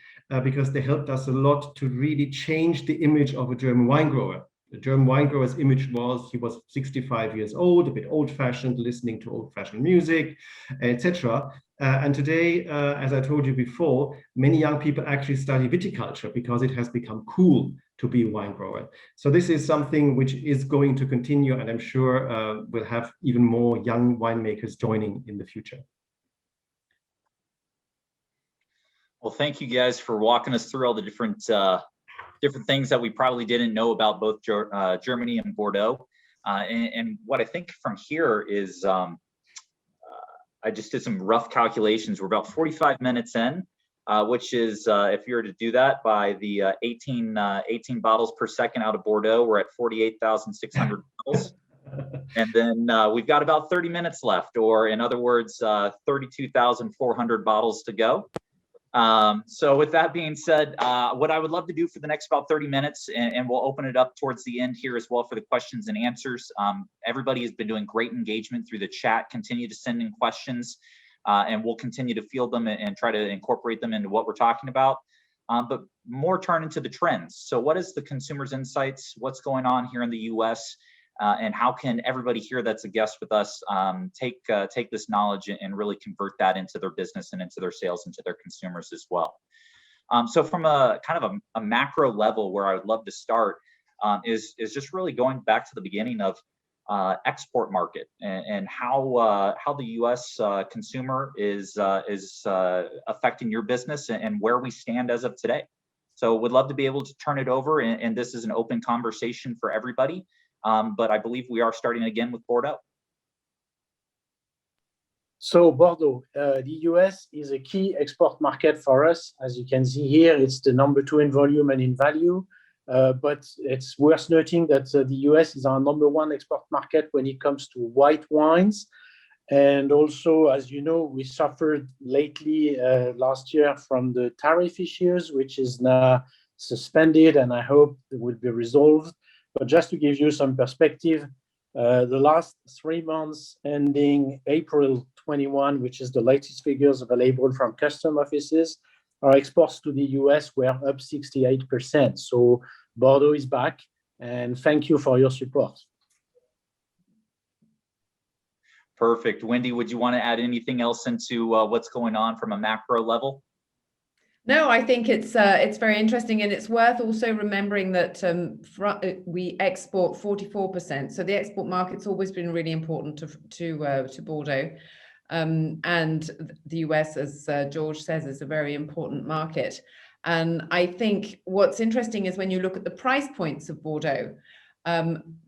E: because they helped us a lot to really change the image of a German wine grower. The German wine grower's image was he was 65 years old, a bit old-fashioned, listening to old-fashioned music, etc. And today, as I told you before, many young people actually study viticulture because it has become cool to be a wine grower. So this is something which is going to continue, and I'm sure we'll have even more young winemakers joining in the future.
A: Well, thank you guys for walking us through all the different things that we probably didn't know about both Germany and Bordeaux. And what I think from here is, I just did some rough calculations. We're about 45 minutes in, which is, if you were to do that by the 18 bottles per second out of Bordeaux, we're at 48,600 bottles. And then we've got about 30 minutes left, or in other words, 32,400 bottles to go. So with that being said, what I would love to do for the next about 30 minutes, and we'll open it up towards the end here as well for the questions and answers. Everybody has been doing great engagement through the chat. Continue to send in questions, and we'll continue to field them and try to incorporate them into what we're talking about. But more turn into the trends. So what is the consumer's insights? What's going on here in the US? And how can everybody here that's a guest with us take this knowledge and really convert that into their business and into their sales and to their consumers as well? So from a kind of a macro level, where I would love to start is just really going back to the beginning of export market and how the U.S. Consumer is affecting your business and where we stand as of today. So would love to be able to turn it over, and this is an open conversation for everybody. But I believe we are starting again with Bordeaux.
B: So Bordeaux, the US is a key export market for us. As you can see here, it's the number 2 in volume and in value. But it's worth noting that the US is our number 1 export market when it comes to white wines. And also, as you know, we suffered lately last year from the tariff issues, which is now suspended, and I hope it will be resolved. But just to give you some perspective, the last 3 months ending April 21, which is the latest figures available from custom offices, our exports to the US were up 68%. So Bordeaux is back, and thank you for your support.
A: Perfect. Wendy, would you want to add anything else into what's going on from a macro level?
D: No, I think it's very interesting, and it's worth also remembering that we export 44%. So the export market's always been really important to Bordeaux. And the US, as George says, is a very important market. And I think what's interesting is when you look at the price points of Bordeaux,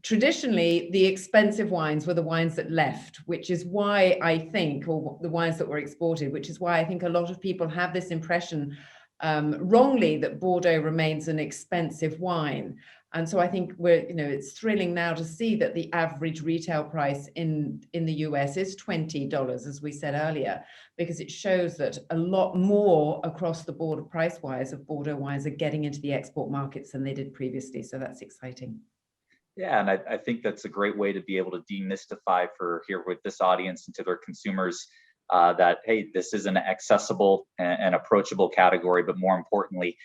D: traditionally, the expensive wines were the wines that left, which is why I think, or the wines that were exported, which is why I think a lot of people have this impression wrongly that Bordeaux remains an expensive wine. And so I think it's thrilling now to see that the average retail price in the US is $20, as we said earlier, because it shows that a lot more across the board price-wise of Bordeaux wines are getting into the export markets than they did previously. So that's exciting.
A: Yeah, and I think that's a great way to be able to demystify for here with this audience and to their consumers that, hey, this is an accessible and approachable category, but more importantly,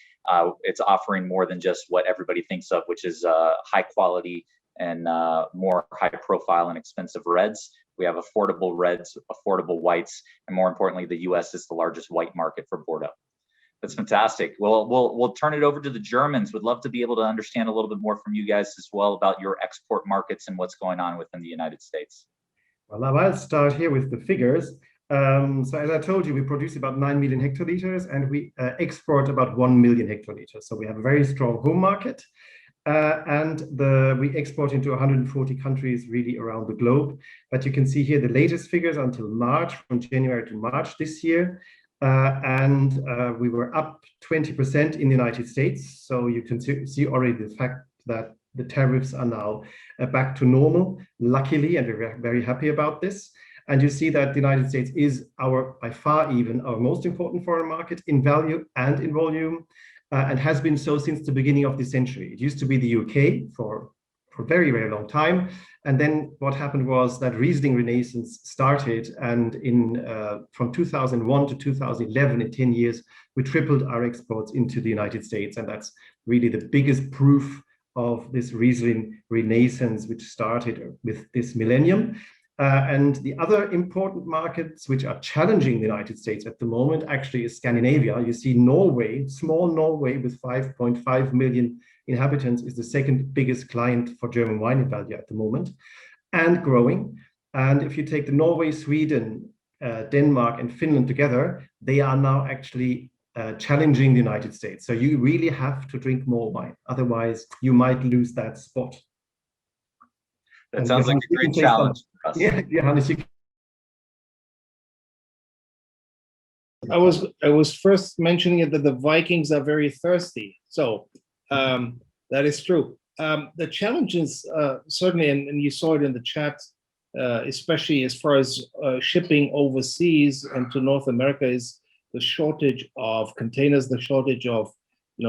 A: it's offering more than just what everybody thinks of, which is high quality and more high profile and expensive reds. We have affordable reds, affordable whites, and more importantly, the US is the largest white market for Bordeaux. That's fantastic. Well, we'll turn it over to the Germans. Would love to be able to understand a little bit more from you guys as well about your export markets and what's going on within the United States.
E: Well, now I'll start here with the figures. So as I told you, we produce about 9 million hectoliters and we export about 1 million hectoliters. So we have a very strong home market. And we export into 140 countries really around the globe. But you can see here the latest figures until March, from January to March this year. We were up 20% in the United States. So you can see already the fact that the tariffs are now back to normal, luckily, and we're very happy about this. And you see that the United States is by far even our most important foreign market in value and in volume, and has been so since the beginning of the century. It used to be the UK for a very, very long time. And then what happened was that Riesling Renaissance started, and from 2001 to 2011, in 10 years, we tripled our exports into the United States. And that's really the biggest proof of this Riesling Renaissance, which started with this millennium. And the other important markets which are challenging the United States at the moment actually is Scandinavia. You see Norway, small Norway with 5.5 million inhabitants is the second biggest client for German wine in value at the moment, and growing. And if you take the Norway, Sweden, Denmark and Finland together, they are now actually challenging the United States. So you really have to drink more wine. Otherwise, you might lose that spot.
A: That sounds like a great challenge for us.
E: Yeah, Johannes,
C: I was first mentioning it that the Vikings are very thirsty. So that is true. The challenge is certainly, and you saw it in the chat, especially as far as shipping overseas and to North America, is the shortage of containers, the shortage of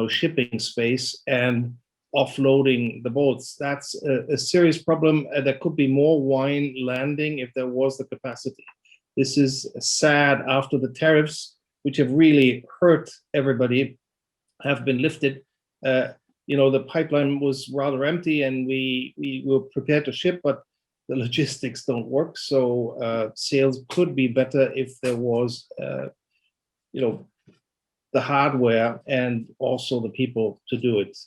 C: shipping space and offloading the boats. That's a serious problem. There could be more wine landing if there was the capacity. This is sad after the tariffs, which have really hurt everybody, have been lifted. The pipeline was rather empty and we were prepared to ship, but the logistics don't work. So sales could be better if there was, the hardware and also the people to do it.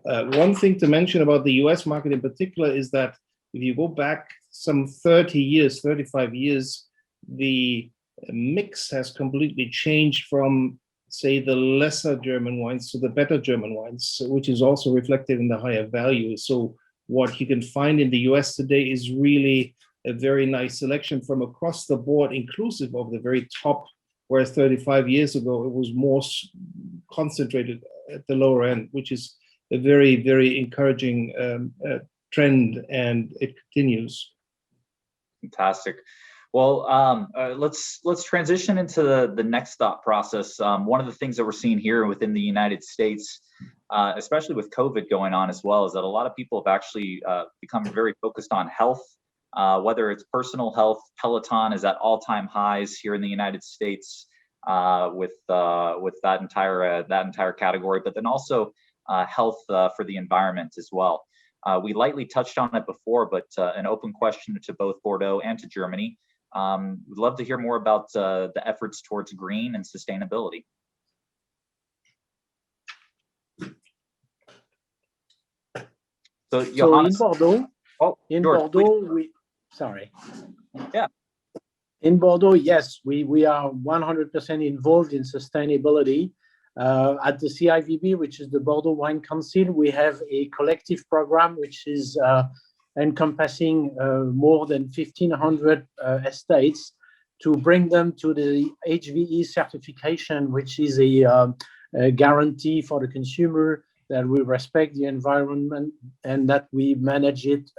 C: One thing to mention about the US market in particular is that if you go back some 30 years, 35 years, the mix has completely changed from, say, the lesser German wines to the better German wines, which is also reflected in the higher value. So what you can find in the US today is really a very nice selection from across the board, inclusive of the very top, whereas 35 years ago, it was more concentrated at the lower end, which is a very, very encouraging trend, and it continues.
A: Fantastic. Well, let's transition into the next thought process. One of the things that we're seeing here within the United States, especially with COVID going on as well, is that a lot of people have actually become very focused on health, whether it's personal health. Peloton is at all-time highs here in the United States with that entire category, but then also health for the environment as well. We lightly touched on it before, but an open question to both Bordeaux and to Germany. We'd love to hear more about the efforts towards green and sustainability. So Johannes,
B: in Bordeaux,
A: George,
B: Bordeaux, sorry.
A: Yeah.
B: In Bordeaux, yes, we are 100% involved in sustainability. At the CIVB, which is the Bordeaux Wine Council, we have a collective program which is encompassing more than 1,500 estates to bring them to the HVE certification, which is a guarantee for the consumer that we respect the environment and that we manage it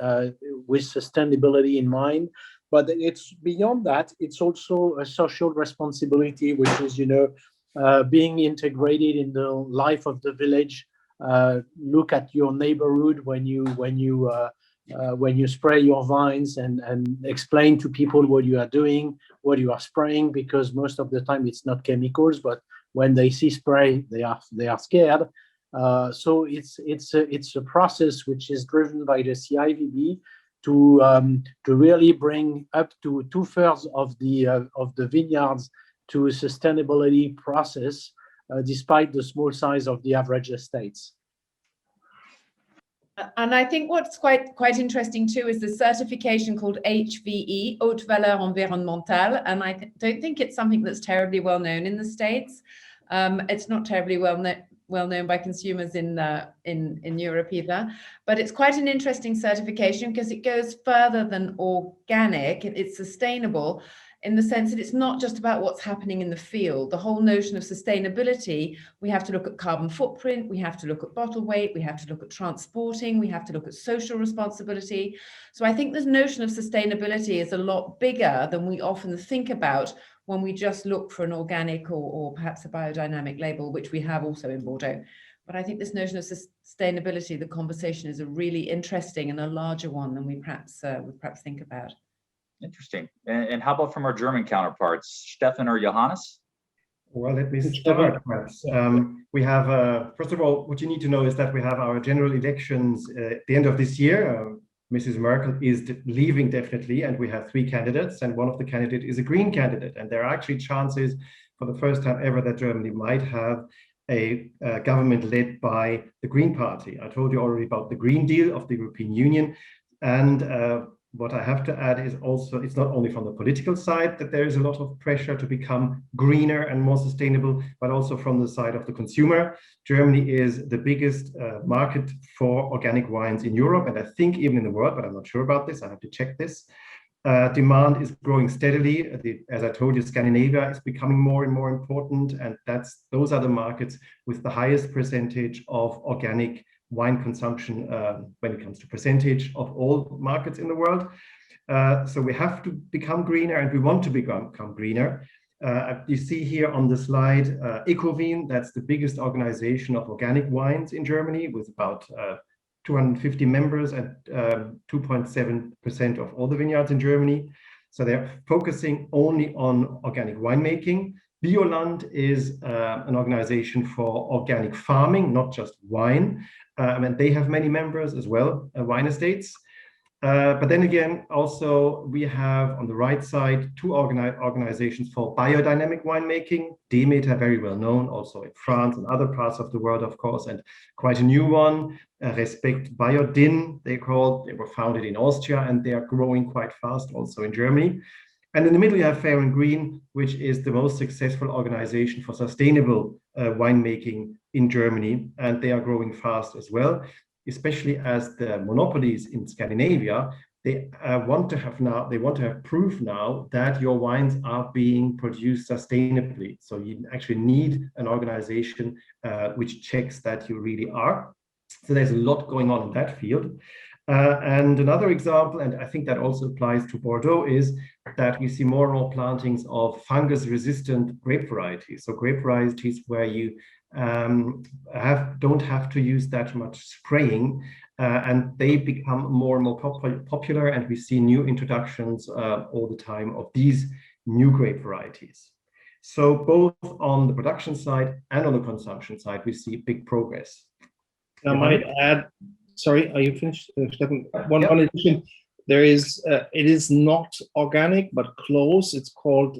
B: with sustainability in mind. But it's beyond that, it's also a social responsibility, which is, being integrated in the life of the village. Look at your neighborhood when you spray your vines and explain to people what you are doing, what you are spraying, because most of the time it's not chemicals, but when they see spray, they are scared. So it's a process which is driven by the CIVB to really bring up to 2/3 of the vineyards to a sustainability process, despite the small size of the average estates.
D: And I think what's quite interesting too is the certification called HVE, Haute Valeur Environnementale, and I don't think it's something that's terribly well known in the States. It's not terribly well known by consumers in Europe either, but it's quite an interesting certification because it goes further than organic. It's sustainable in the sense that it's not just about what's happening in the field. The whole notion of sustainability, we have to look at carbon footprint, we have to look at bottle weight, we have to look at transporting, we have to look at social responsibility. So I think this notion of sustainability is a lot bigger than we often think about when we just look for an organic or perhaps a biodynamic label, which we have also in Bordeaux. But I think this notion of sustainability, the conversation is a really interesting and a larger one than we perhaps think about.
A: Interesting. And how about from our German counterparts, Stefan or Johannes?
E: Well, let me start. We have, first of all, what you need to know is that we have our general elections at the end of this year. Mrs. Merkel is leaving definitely, and we have 3 candidates, and one of the candidates is a Green candidate. And there are actually chances for the first time ever that Germany might have a government led by the Green Party. I told you already about the Green Deal of the European Union. And what I have to add is also, it's not only from the political side that there is a lot of pressure to become greener and more sustainable, but also from the side of the consumer. Germany is the biggest market for organic wines in Europe, and I think even in the world, but I'm not sure about this. I have to check this. Demand is growing steadily. As I told you, Scandinavia is becoming more and more important, and those are the markets with the highest percentage of organic wine consumption when it comes to percentage of all markets in the world. So we have to become greener, and we want to become greener. You see here on the slide, Ecovin, that's the biggest organization of organic wines in Germany with about 250 members and 2.7% of all the vineyards in Germany. So they're focusing only on organic winemaking. Bioland is an organization for organic farming, not just wine. And they have many members as well, wine estates. But then again, also we have on the right side 2 organizations for biodynamic winemaking. Demeter, very well known, also in France and other parts of the world, of course, and quite a new one, Respect Biodyn, they were founded in Austria, and they are growing quite fast also in Germany. And in the middle, you have Fair and Green, which is the most successful organization for sustainable winemaking in Germany, and they are growing fast as well. Especially as the monopolies in Scandinavia, they want to have proof now that your wines are being produced sustainably. So you actually need an organization which checks that you really are. So there's a lot going on in that field. And another example, and I think that also applies to Bordeaux, is that we see more and more plantings of fungus-resistant grape varieties. So grape varieties where you don't have to use that much spraying, and they become more and more popular, and we see new introductions all the time of these new grape varieties. So both on the production side and on the consumption side, we see big progress.
C: I might add, sorry, are you finished, Stefan? One addition, there is, it is not organic, but close. It's called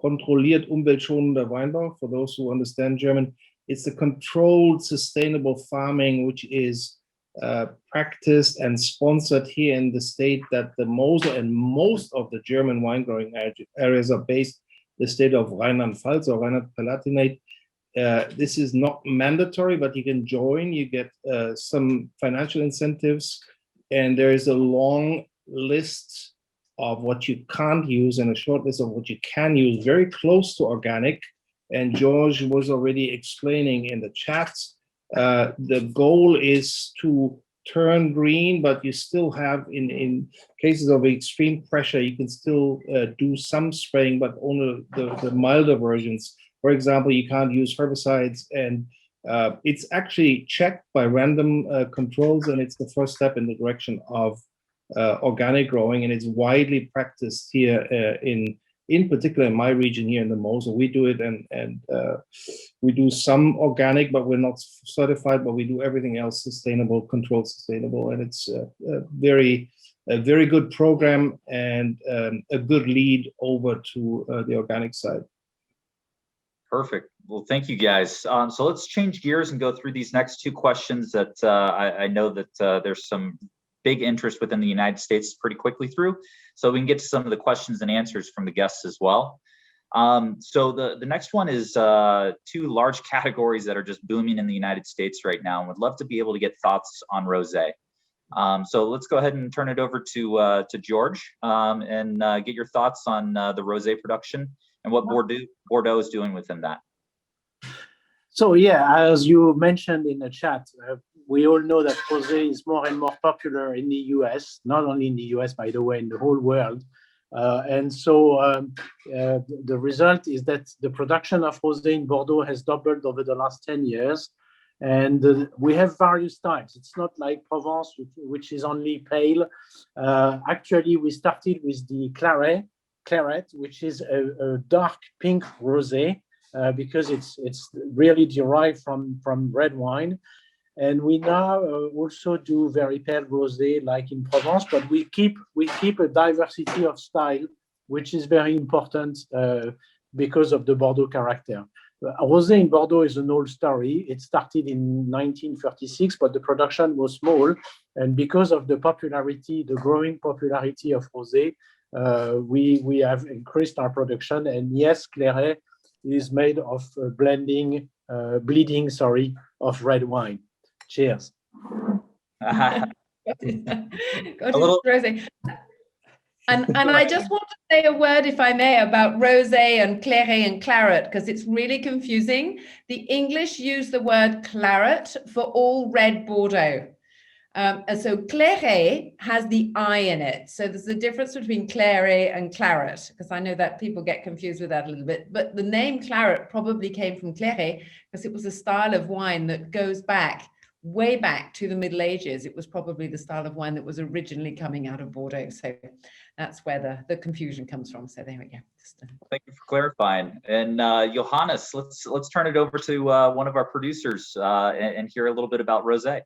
C: kontrolliert umweltschonender Weinbau, for those who understand German. It's a controlled, sustainable farming, which is practiced and sponsored here in the state that the Mosel and most of the German wine growing areas are based, the state of Rheinland-Pfalz or Rheinland-Palatinate. This is not mandatory, but you can join. You get some financial incentives, and there is a long list of what you can't use and a short list of what you can use, very close to organic. And George was already explaining in the chat, the goal is to turn green, but you still have, in cases of extreme pressure, you can still do some spraying, but only the milder versions. For example, you can't use herbicides, and it's actually checked by random controls, and it's the first step in the direction of organic growing, and it's widely practiced here in particular in my region here in the Mosel. We do it, and we do some organic, but we're not certified, but we do everything else sustainable, controlled sustainable, and it's a very good program and a good lead over to the organic side.
A: Perfect. Well, thank you guys. So let's change gears and go through these next two questions that I know that there's some big interest within the United States pretty quickly through. So we can get to some of the questions and answers from the guests as well. So the next one is two large categories that are just booming in the United States right now, and would love to be able to get thoughts on rosé. So let's go ahead and turn it over to George and get your thoughts on the rosé production and what Bordeaux is doing within that.
B: So yeah, as you mentioned in the chat, we all know that rosé is more and more popular in the US, not only in the US, by the way, in the whole world. And so the result is that the production of rosé in Bordeaux has doubled over the last 10 years. And we have various types. It's not like Provence, which is only pale. Actually, we started with the claret, which is a dark pink rosé, because it's really derived from red wine. And we now also do very pale rosé like in Provence, but we keep a diversity of style, which is very important because of the Bordeaux character. Rosé in Bordeaux is an old story. It started in 1936, but the production was small. And because of the popularity, the growing popularity of rosé, we have increased our production. And yes, Claret is made of bleeding of red wine. Cheers.
D: God, rosé. And I just want to say a word, if I may, about rosé and claret and claret, because it's really confusing. The English use the word claret for all red Bordeaux. And so claret has the I in it. So there's a difference between claret and claret, because I know that people get confused with that a little bit. But the name claret probably came from claret because it was a style of wine that goes back, way back to the Middle Ages. It was probably the style of wine that was originally coming out of Bordeaux. So that's where the confusion comes from. So there we go.
A: Thank you for clarifying. And Johannes, let's turn it over to one of our producers and hear a little bit about rosé.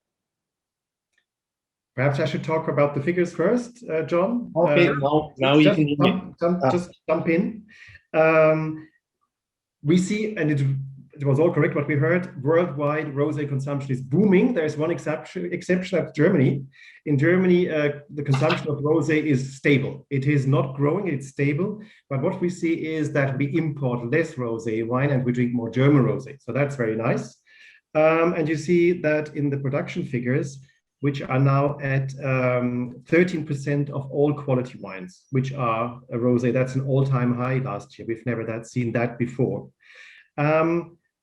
E: Perhaps I should talk about the figures first, John.
C: Okay, now you can
E: just jump in. We see, and it was all correct what we heard, worldwide rosé consumption is booming. There is one exception, that's Germany. In Germany, the consumption of rosé is stable. It is not growing, it's stable. But what we see is that we import less rosé wine and we drink more German rosé. So that's very nice. And you see that in the production figures, which are now at 13% of all quality wines, which are a rosé. That's an all-time high last year. We've never seen that before.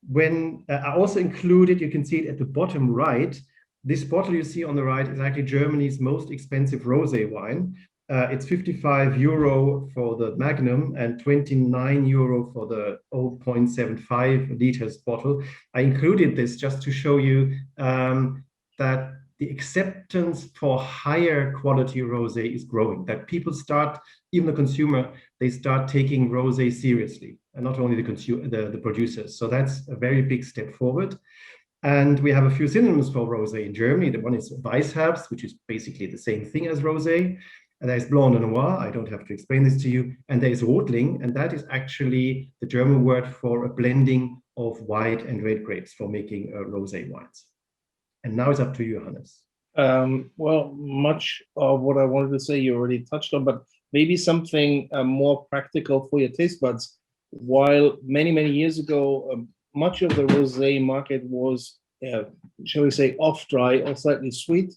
E: When I also included, you can see it at the bottom right, this bottle you see on the right is actually Germany's most expensive rosé wine. It's 55 euro for the Magnum and 29 euro for the 0.75 liters bottle. I included this just to show you that the acceptance for higher quality rosé is growing, that people start, even the consumer, they start taking rosé seriously, and not only the producers. So that's a very big step forward. And we have a few synonyms for rosé in Germany. The one is Weissherbst, which is basically the same thing as rosé. And there's Blanc de Noir, I don't have to explain this to you. And there's Rotling, and that is actually the German word for a blending of white and red grapes for making rosé wines. And now it's up to you, Johannes.
C: Well, much of what I wanted to say you already touched on, but maybe something more practical for your taste buds. While many, many years ago, much of the rosé market was, shall we say, off dry or slightly sweet.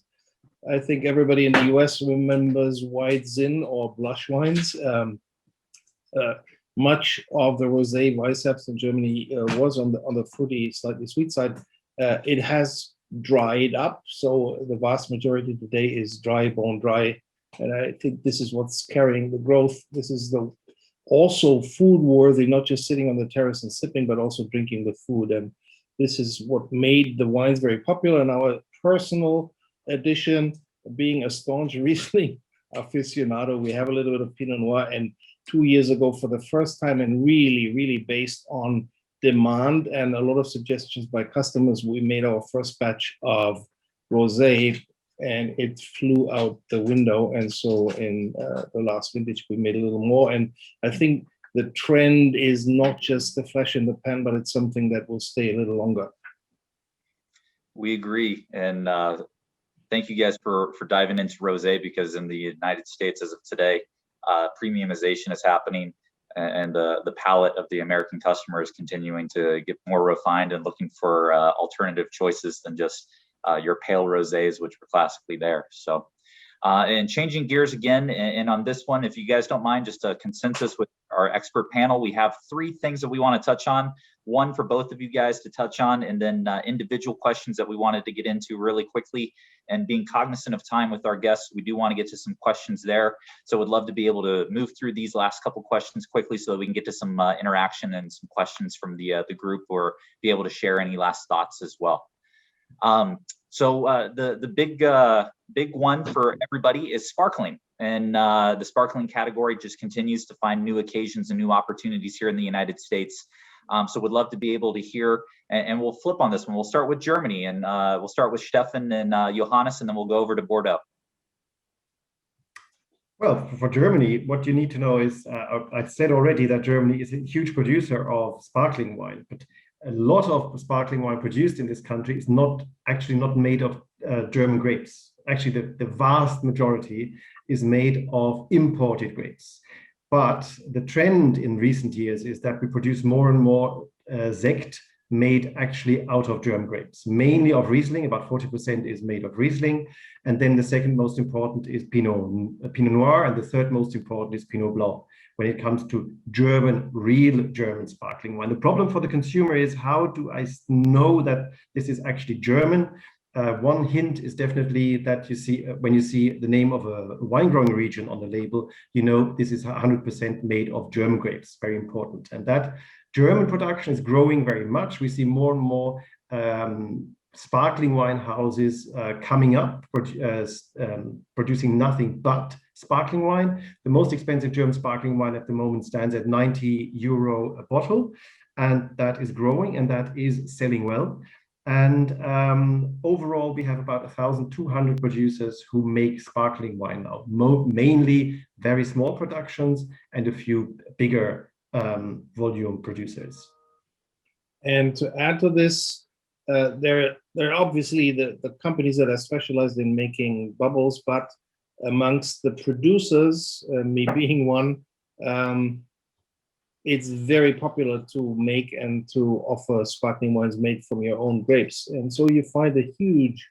C: I think everybody in the US remembers white zin or blush wines. Much of the rosé Weissherbst in Germany was on the fruity, slightly sweet side. It has dried up, so the vast majority today is dry, bone dry, and I think this is what's carrying the growth. This is the also food worthy, not just sitting on the terrace and sipping, but also drinking with food. And this is what made the wines very popular. And our personal addition, being a staunch Riesling aficionado, we have a little bit of Pinot Noir. And 2 years ago, for the first time, and really based on demand and a lot of suggestions by customers, we made our first batch of rosé, and it flew out the window. And so in the last vintage, we made a little more. And I think the trend is not just the flash in the pan, but it's something that will stay a little longer.
A: We agree. And thank you guys for diving into rosé, because in the United States as of today, premiumization is happening, and the palate of the American customer is continuing to get more refined and looking for alternative choices than just your pale rosés, which were classically there. So, and changing gears again, and on this one, if you guys don't mind, just a consensus with our expert panel, we have 3 things that we want to touch on. One for both of you guys to touch on, and then individual questions that we wanted to get into really quickly. And being cognizant of time with our guests, we do want to get to some questions there. So would love to be able to move through these last couple questions quickly so that we can get to some interaction and some questions from the group, or be able to share any last thoughts as well. So the big one for everybody is sparkling, and the sparkling category just continues to find new occasions and new opportunities here in the United States. So would love to be able to hear, and we'll flip on this one. We'll start with Germany, and we'll start with Stefan and Johannes, and then we'll go over to Bordeaux.
E: Well, for Germany, what you need to know is, I said already that Germany is a huge producer of sparkling wine, but a lot of sparkling wine produced in this country is not made of German grapes. Actually, the vast majority is made of imported grapes. But the trend in recent years is that we produce more and more Sekt made actually out of German grapes, mainly of Riesling. About 40% is made of Riesling. And then the second most important is Pinot Noir, and the third most important is Pinot Blanc when it comes to real German sparkling wine. The problem for the consumer is, how do I know that this is actually German? One hint is definitely that you see, when you see the name of a wine growing region on the label, you know this is 100% made of German grapes. Very important. And that German production is growing very much. We see more and more sparkling wine houses coming up, producing nothing but sparkling wine. The most expensive German sparkling wine at the moment stands at €90 a bottle, and that is growing, and that is selling well. And overall, we have about 1,200 producers who make sparkling wine now, mainly very small productions and a few bigger volume producers.
C: And to add to this, there are obviously the companies that are specialized in making bubbles, but amongst the producers, me being one, it's very popular to make and to offer sparkling wines made from your own grapes. And so you find a huge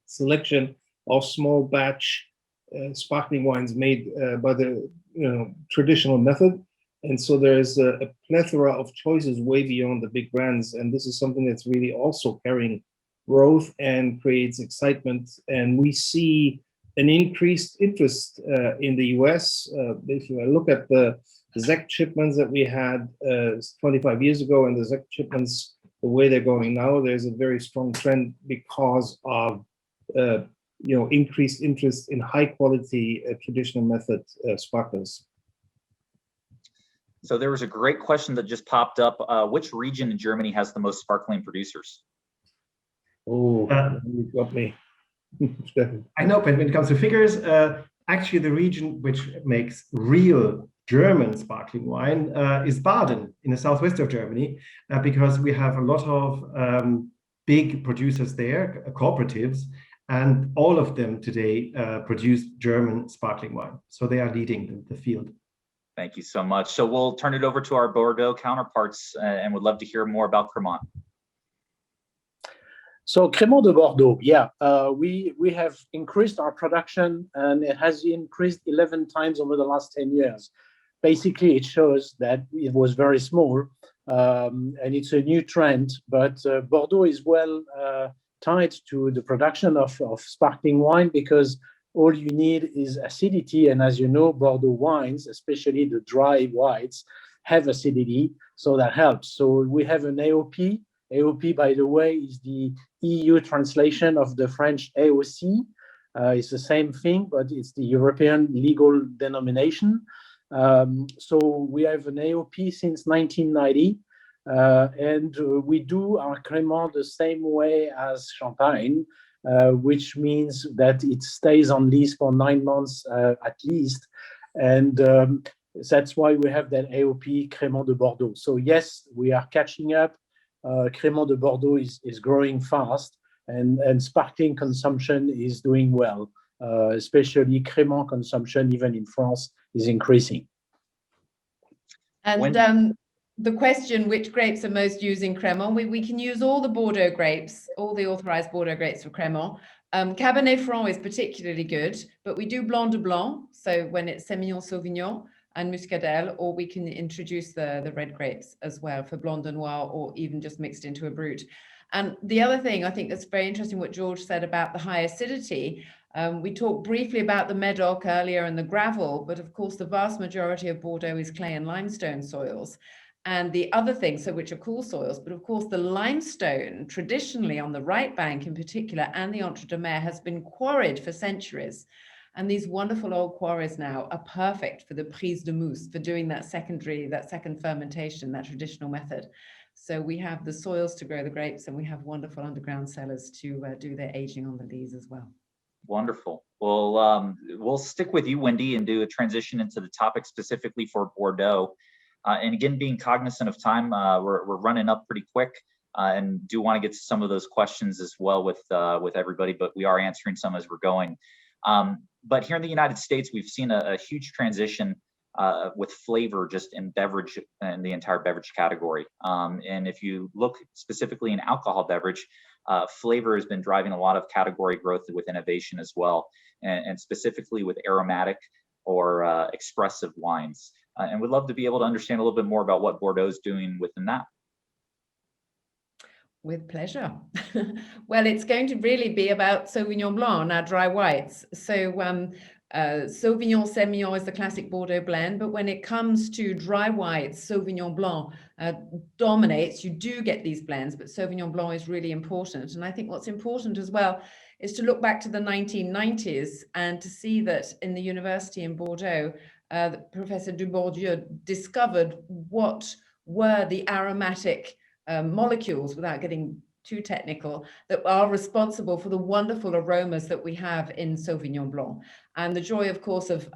C: selection of small batch sparkling wines made by the traditional method. And so there's a plethora of choices way beyond the big brands. And this is something that's really also carrying growth and creates excitement. And we see an increased interest in the US. If you look at the Sekt shipments that we had 25 years ago and the Sekt shipments, the way they're going now, there's a very strong trend because of increased interest in high quality traditional method sparklers.
A: So there was a great question that just popped up. Which region in Germany has the most sparkling producers?
C: Oh, you got me.
E: I know, but when it comes to figures, actually the region which makes real German sparkling wine is Baden in the southwest of Germany, because we have a lot of big producers there, cooperatives, And all of them today produce German sparkling wine. So they are leading the field.
A: Thank you so much. So we'll turn it over to our Bordeaux counterparts and would love to hear more about Crémant.
B: So Crémant de Bordeaux, yeah, we have increased our production, and it has increased 11 times over the last 10 years. Basically, it shows that it was very small, and it's a new trend, but Bordeaux is well tied to the production of sparkling wine, because all you need is acidity. And as you know, Bordeaux wines, especially the dry whites, have acidity, so that helps. So we have an AOP. AOP, by the way, is the EU translation of the French AOC. It's the same thing, but it's the European legal denomination. So we have an AOP since 1990. And we do our Crémant the same way as Champagne, which means that it stays on lease for 9 months at least. And that's why we have that AOP Crémant de Bordeaux. So yes, we are catching up. Crémant de Bordeaux is growing fast, and sparkling consumption is doing well, especially Crémant consumption, even in France, is increasing.
D: And the question, which grapes are most used in Crémant? We can use all the Bordeaux grapes, all the authorized Bordeaux grapes for Crémant. Cabernet Franc is particularly good, but we do Blanc de Blanc, so when it's Semillon Sauvignon and Muscadelle, or we can introduce the red grapes as well for Blanc de Noir, or even just mixed into a brut. And the other thing I think that's very interesting, what George said about the high acidity. We talked briefly about the Medoc earlier and the gravel, but of course the vast majority of Bordeaux is clay and limestone soils. And the other thing, so which are cool soils, but of course the limestone traditionally on the right bank in particular, and the Entre deux Mers, has been quarried for centuries. And these wonderful old quarries now are perfect for the prise de mousse, for doing that second fermentation, that traditional method. So we have the soils to grow the grapes, and we have wonderful underground cellars to do their aging on the lees as well.
A: Wonderful. Well, we'll stick with you, Wendy, and do a transition into the topic specifically for Bordeaux. And again, being cognizant of time, we're running up pretty quick, and do want to get to some of those questions as well with everybody, but we are answering some as we're going. But here in the United States, we've seen a huge transition with flavor just in beverage and the entire beverage category. And if you look specifically in alcohol beverage, flavor has been driving a lot of category growth with innovation as well, and specifically with aromatic or expressive wines. And we'd love to be able to understand a little bit more about what Bordeaux is doing within that.
D: With pleasure. Well, it's going to really be about Sauvignon Blanc, our dry whites. So Sauvignon Semillon is the classic Bordeaux blend, but when it comes to dry whites, Sauvignon Blanc dominates. You do get these blends, but Sauvignon Blanc is really important. And I think what's important as well is to look back to the 1990s and to see that in the university in Bordeaux, Professor Dubourdieu discovered what were the aromatic molecules, without getting too technical, that are responsible for the wonderful aromas that we have in Sauvignon Blanc. And the joy, of course, of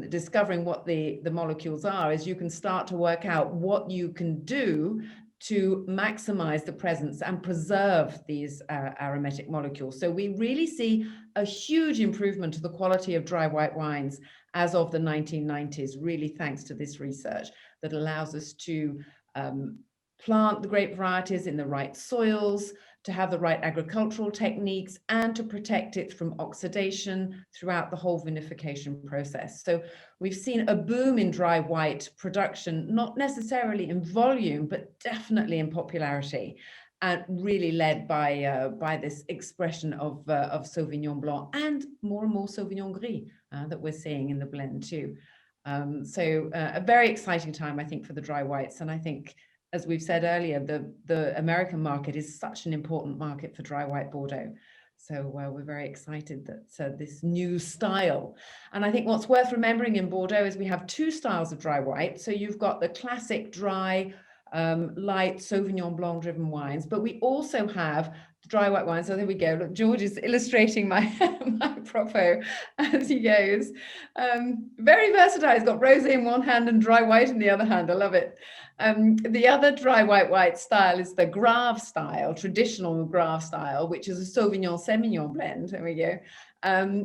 D: discovering what the molecules are is you can start to work out what you can do to maximize the presence and preserve these aromatic molecules. So we really see a huge improvement to the quality of dry white wines as of the 1990s, really thanks to this research that allows us to plant the grape varieties in the right soils, to have the right agricultural techniques, and to protect it from oxidation throughout the whole vinification process. So we've seen a boom in dry white production, not necessarily in volume, but definitely in popularity, and really led by this expression of Sauvignon Blanc, and more Sauvignon Gris that we're seeing in the blend too. So a very exciting time, I think, for the dry whites. And I think, as we've said earlier, the American market is such an important market for dry white Bordeaux. So we're very excited that this new style. And I think what's worth remembering in Bordeaux is we have two styles of dry white. So you've got the classic dry, light Sauvignon Blanc driven wines, but we also have dry white wine. So there we go. Look, George is illustrating my my propo as he goes. Very versatile. He's got rosé in one hand and dry white in the other hand. I love it. The other dry white style is the Grave style, traditional Grave style, which is a Sauvignon Semillon blend. There we go.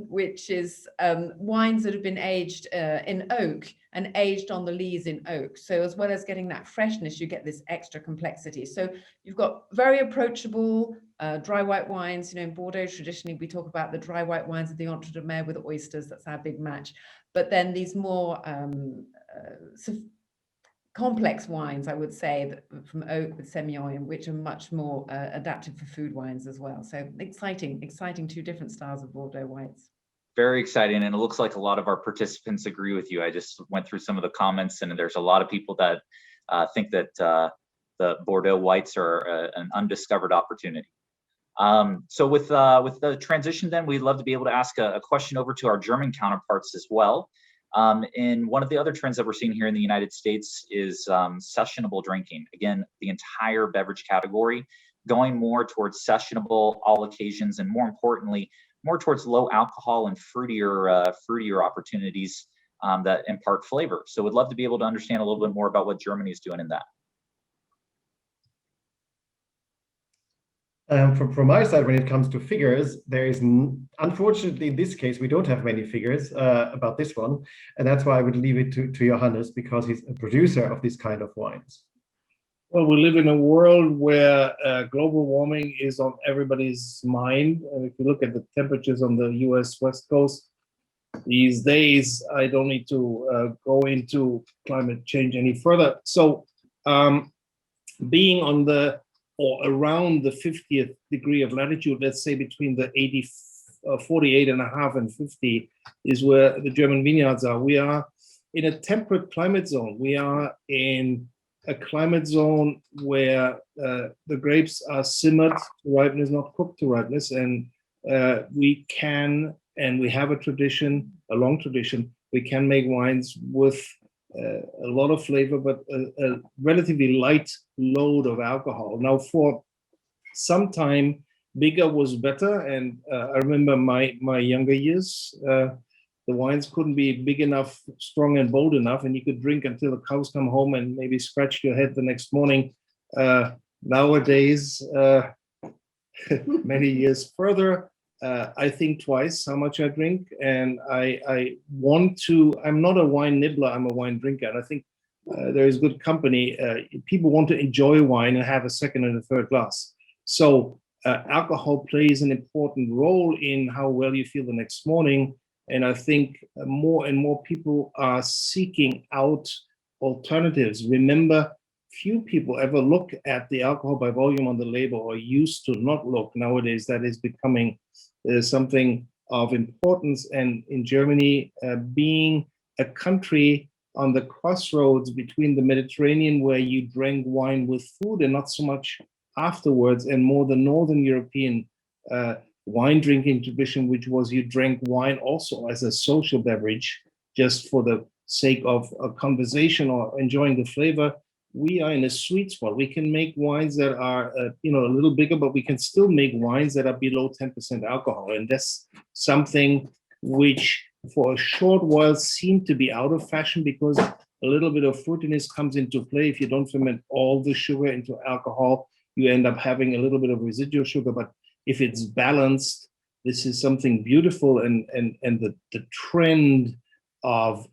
D: Which is wines that have been aged in oak and aged on the lees in oak. So as well as getting that freshness, you get this extra complexity. So you've got very approachable dry white wines. You know, in Bordeaux, traditionally, we talk about the dry white wines of the Entre deux Mers with oysters. That's our big match. But then these more complex wines, I would say, that from oak with Semillon, which are much more adapted for food wines as well. So exciting 2 different styles of Bordeaux whites.
A: Very exciting, and it looks like a lot of our participants agree with you. I just went through some of the comments, and there's a lot of people that think that the Bordeaux whites are an undiscovered opportunity. So with the transition, then we'd love to be able to ask a question over to our German counterparts as well. And one of the other trends that we're seeing here in the United States is sessionable drinking. Again, the entire beverage category going more towards sessionable, all occasions, and more importantly, more towards low alcohol and fruitier opportunities that impart flavor. So we'd love to be able to understand a little bit more about what Germany is doing in that.
E: From my side, when it comes to figures, there is, unfortunately, in this case, we don't have many figures about this one. And that's why I would leave it to Johannes, because he's a producer of this kind of wines.
C: Well, we live in a world where global warming is on everybody's mind. And if you look at the temperatures on the US West Coast these days, I don't need to go into climate change any further. So being on the or around the 50th degree of latitude, let's say between the 48.5 and 50 is where the German vineyards are. We are in a temperate climate zone. We are in a climate zone where the grapes are simmered to ripeness, not cooked to ripeness. And we can, and we have a tradition, a long tradition, we can make wines with a lot of flavor, but a relatively light load of alcohol. Now, for some time, bigger was better. And I remember my younger years, the wines couldn't be big enough, strong and bold enough, and you could drink until the cows come home and maybe scratch your head the next morning. Nowadays, many years further, I think twice how much I drink, and I'm not a wine nibbler, I'm a wine drinker. And I think there is good company. People want to enjoy wine and have a second and a third glass. So alcohol plays an important role in how well you feel the next morning. And I think more and more people are seeking out alternatives. Remember, few people ever look at the alcohol by volume on the label, or used to not look. Nowadays, that is becoming something of importance. And in Germany, being a country on the crossroads between the Mediterranean, where you drank wine with food and not so much afterwards, and more the Northern European wine drinking tradition, which was you drank wine also as a social beverage, just for the sake of a conversation or enjoying the flavor. We are in a sweet spot. We can make wines that are, a little bigger, but we can still make wines that are below 10% alcohol. And that's something which for a short while seemed to be out of fashion, because a little bit of fruitiness comes into play. If you don't ferment all the sugar into alcohol, you end up having a little bit of residual sugar. But if it's balanced, this is something beautiful. And the trend of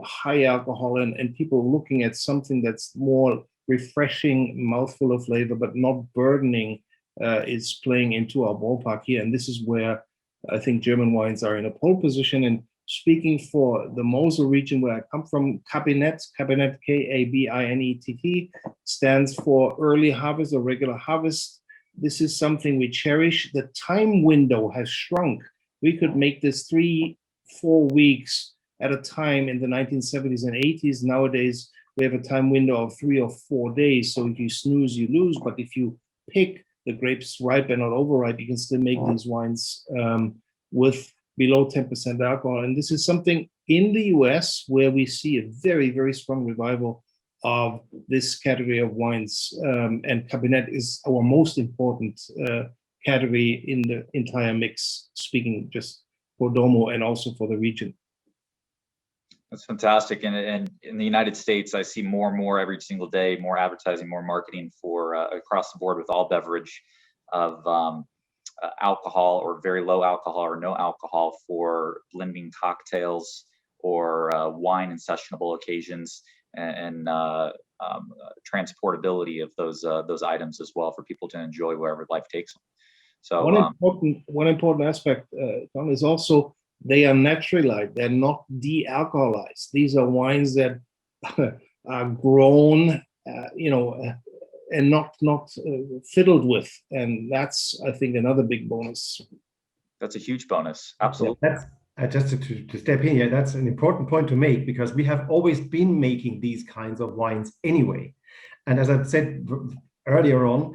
C: high alcohol and people looking at something that's more refreshing, mouthful of flavor, but not burdening, is playing into our ballpark here. And this is where I think German wines are in a pole position. And speaking for the Mosel region, where I come from, Kabinett, Kabinett, stands for early harvest or regular harvest. This is something we cherish. The time window has shrunk. We could make this 3-4 weeks at a time in the 1970s and 80s. Nowadays, we have a time window of 3 or 4 days. So if you snooze, you lose. But if you pick the grapes ripe and not overripe, you can still make these wines with below 10% alcohol. And this is something in the US where we see a very, very strong revival of this category of wines. And Kabinett is our most important category in the entire mix, speaking just for Domo and also for the region.
A: That's fantastic. And in the United States, I see more and more every single day, more advertising, more marketing for across the board with all beverage of alcohol or very low alcohol or no alcohol for blending cocktails or wine and sessionable occasions, and transportability of those items as well for people to enjoy wherever life takes them. So
C: one important aspect, Tom, is also they are naturalized. They're not de-alcoholized. These are wines that are grown, and not fiddled with, and that's, I think, another big bonus.
A: That's a huge bonus. Absolutely.
E: Yeah, that's just to step in here. That's an important point to make, because we have always been making these kinds of wines anyway, and as I said earlier on,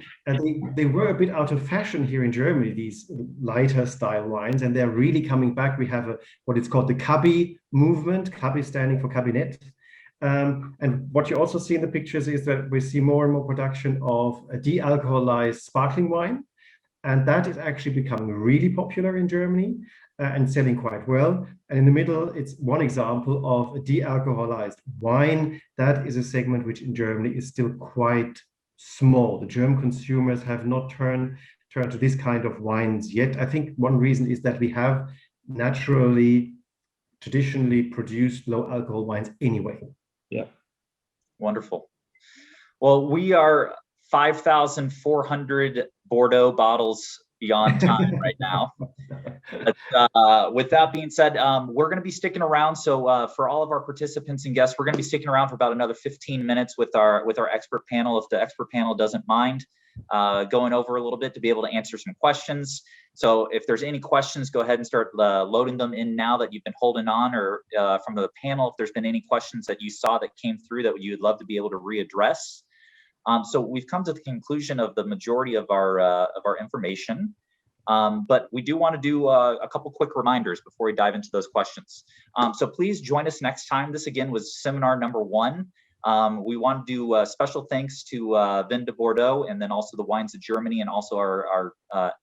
E: they were a bit out of fashion here in Germany, these lighter style wines, and they're really coming back. We have what is called the Cabi movement, Cabi standing for cabinet. And what you also see in the pictures is that we see more and more production of a de-alcoholized sparkling wine, and that is actually becoming really popular in Germany and selling quite well. And in the middle, it's one example of a de-alcoholized wine. That is a segment which in Germany is still quite small. The German consumers have not turned to this kind of wines yet. I think one reason is that we have traditionally produced low alcohol wines anyway.
C: Yeah.
A: Wonderful. Well, we are 5,400 Bordeaux bottles beyond time right now. But, with that being said, we're going to be sticking around. So for all of our participants and guests, we're going to be sticking around for about another 15 minutes with our expert panel, if the expert panel doesn't mind going over a little bit to be able to answer some questions. So if there's any questions, go ahead and start loading them in now that you've been holding on, or from the panel, if there's been any questions that you saw that came through that you'd love to be able to readdress. So we've come to the conclusion of the majority of our information, but we do want to do a couple quick reminders before we dive into those questions. So please join us next time. This again was seminar number 1. We want to do special thanks to Vin de Bordeaux, and then also the Wines of Germany, and also our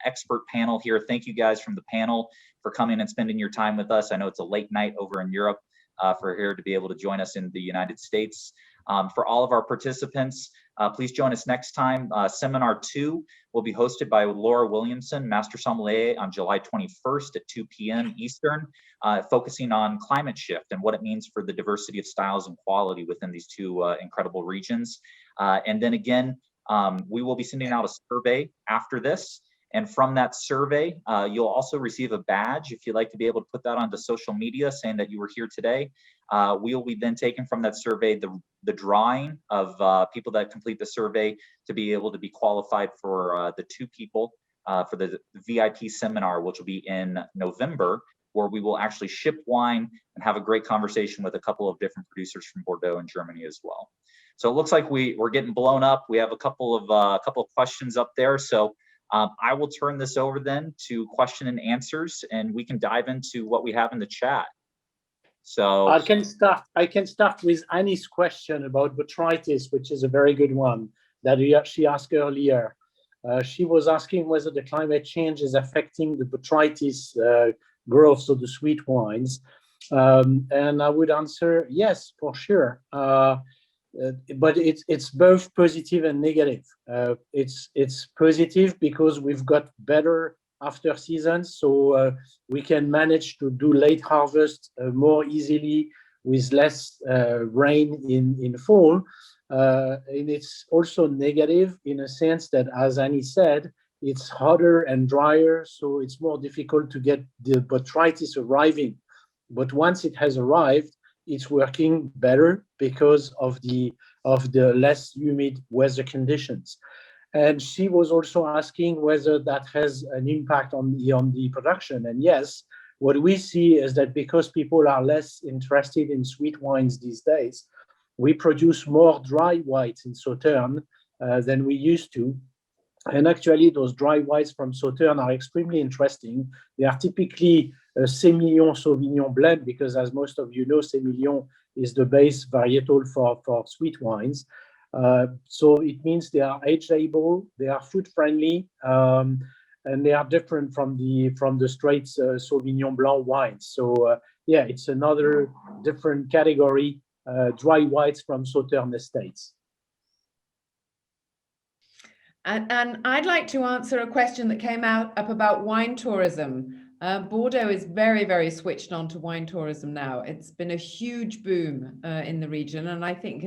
A: expert panel here. Thank you guys from the panel for coming and spending your time with us. I know it's a late night over in Europe for here to be able to join us in the United States. For all of our participants, please join us next time. Seminar 2 will be hosted by Laura Williamson, Master Sommelier, on July 21st at 2 p.m. Eastern, focusing on climate shift and what it means for the diversity of styles and quality within these two incredible regions. And then again, we will be sending out a survey after this. And from that survey, you'll also receive a badge if you'd like to be able to put that onto social media saying that you were here today. We will be then taking from that survey the drawing of people that complete the survey to be able to be qualified for the 2 people for the VIP seminar, which will be in November, where we will actually ship wine and have a great conversation with a couple of different producers from Bordeaux and Germany as well. So it looks like we're getting blown up. We have a couple of questions up there. So I will turn this over then to question and answers, and we can dive into what we have in the chat. So
B: I can start with Annie's question about botrytis, which is a very good one that she asked earlier. She was asking whether the climate change is affecting the botrytis growth of the sweet wines. And I would answer yes, for sure. But it's both positive and negative. It's positive because we've got better after seasons, so we can manage to do late harvest more easily with less rain in fall. And it's also negative in a sense that, as Annie said, it's hotter and drier, so it's more difficult to get the botrytis arriving. But once it has arrived, it's working better because of the less humid weather conditions. And she was also asking whether that has an impact on the production. And yes, what we see is that because people are less interested in sweet wines these days, we produce more dry whites in Sauternes than we used to. And actually, those dry whites from Sauternes are extremely interesting. They are typically a Sémillon Sauvignon blend, because as most of you know, Sémillon is the base varietal for sweet wines. So it means they are age-able, they are food-friendly, and they are different from the straight Sauvignon Blanc wines. So yeah, it's another different category, dry whites from Sauternes estates.
D: And I'd like to answer a question that came up about wine tourism. Bordeaux is very, very switched on to wine tourism now. It's been a huge boom in the region. And I think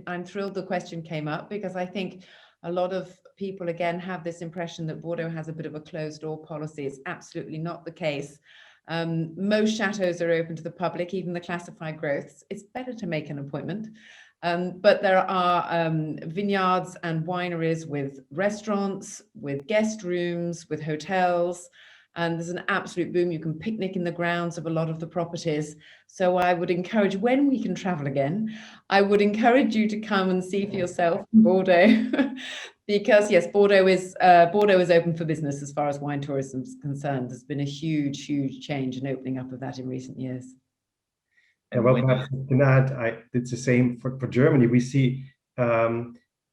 D: I'm thrilled the question came up, because I think a lot of people, again, have this impression that Bordeaux has a bit of a closed door policy. It's absolutely not the case. Most chateaux are open to the public, even the classified growths. It's better to make an appointment. But there are vineyards and wineries with restaurants, with guest rooms, with hotels, and there's an absolute boom. You can picnic in the grounds of a lot of the properties. So I would encourage, when we can travel again, I would encourage you to come and see for yourself Bordeaux, because yes, Bordeaux is open for business as far as wine tourism is concerned. There's been a huge, huge change and opening up of that in recent years.
E: And well, perhaps in that, it's the same for Germany. We see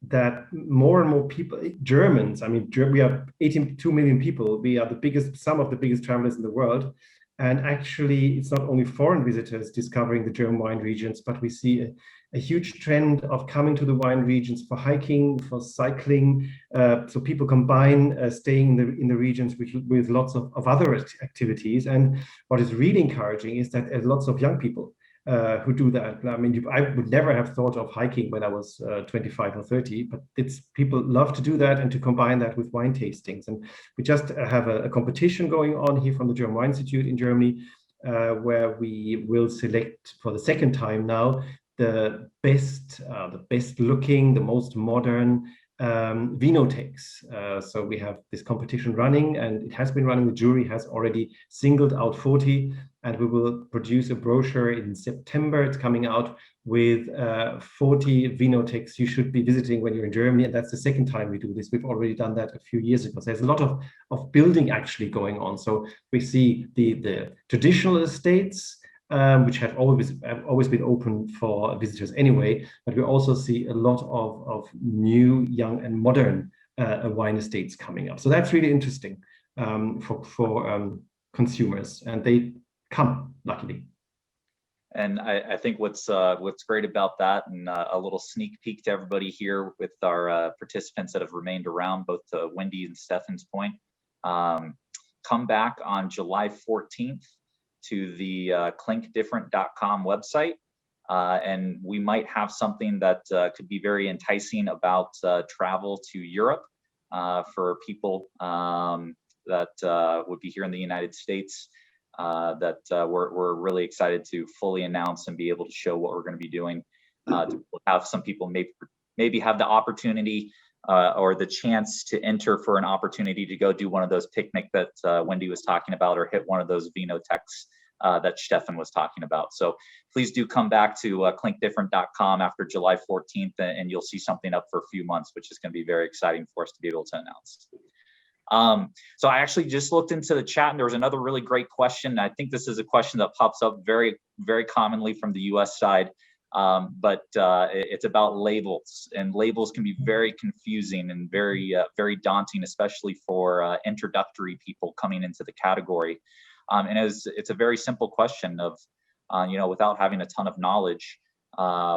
E: that more and more people, Germans, I mean, we have 82 million people. We are some of the biggest travelers in the world. And actually, it's not only foreign visitors discovering the German wine regions, but we see a huge trend of coming to the wine regions for hiking, for cycling. So people combine staying in the regions with lots of other activities. And what is really encouraging is that there's lots of young people who do that. I mean, I would never have thought of hiking when I was 25 or 30, but people love to do that and to combine that with wine tastings. And we just have a competition going on here from the German Wine Institute in Germany, where we will select for the second time now the best looking, the most modern vinoteques. So we have this competition running, and it has been running. The jury has already singled out 40, and we will produce a brochure in September. It's coming out with 40 vinoteques you should be visiting when you're in Germany. And that's the second time we do this. We've already done that a few years ago. So there's a lot of building actually going on. So we see the traditional estates, which have always been open for visitors anyway, but we also see a lot of new, young, and modern wine estates coming up. So that's really interesting for consumers, and they come, luckily.
A: And I think what's great about that, and a little sneak peek to everybody here with our participants that have remained around, both to Wendy and Stefan's point, come back on July 14th to the clinkdifferent.com website, and we might have something that could be very enticing about travel to Europe for people that would be here in the United States. That we're really excited to fully announce and be able to show what we're going to be doing. To have some people maybe have the opportunity or the chance to enter for an opportunity to go do one of those picnic that Wendy was talking about, or hit one of those vinoteques that Stefan was talking about. So please do come back to clinkdifferent.com after July 14th, and you'll see something up for a few months, which is going to be very exciting for us to be able to announce. So I actually just looked into the chat, and there was another really great question. I think this is a question that pops up very, very commonly from the US side, but it's about labels, and labels can be very confusing and very, very daunting, especially for introductory people coming into the category. And it's a very simple question of, without having a ton of knowledge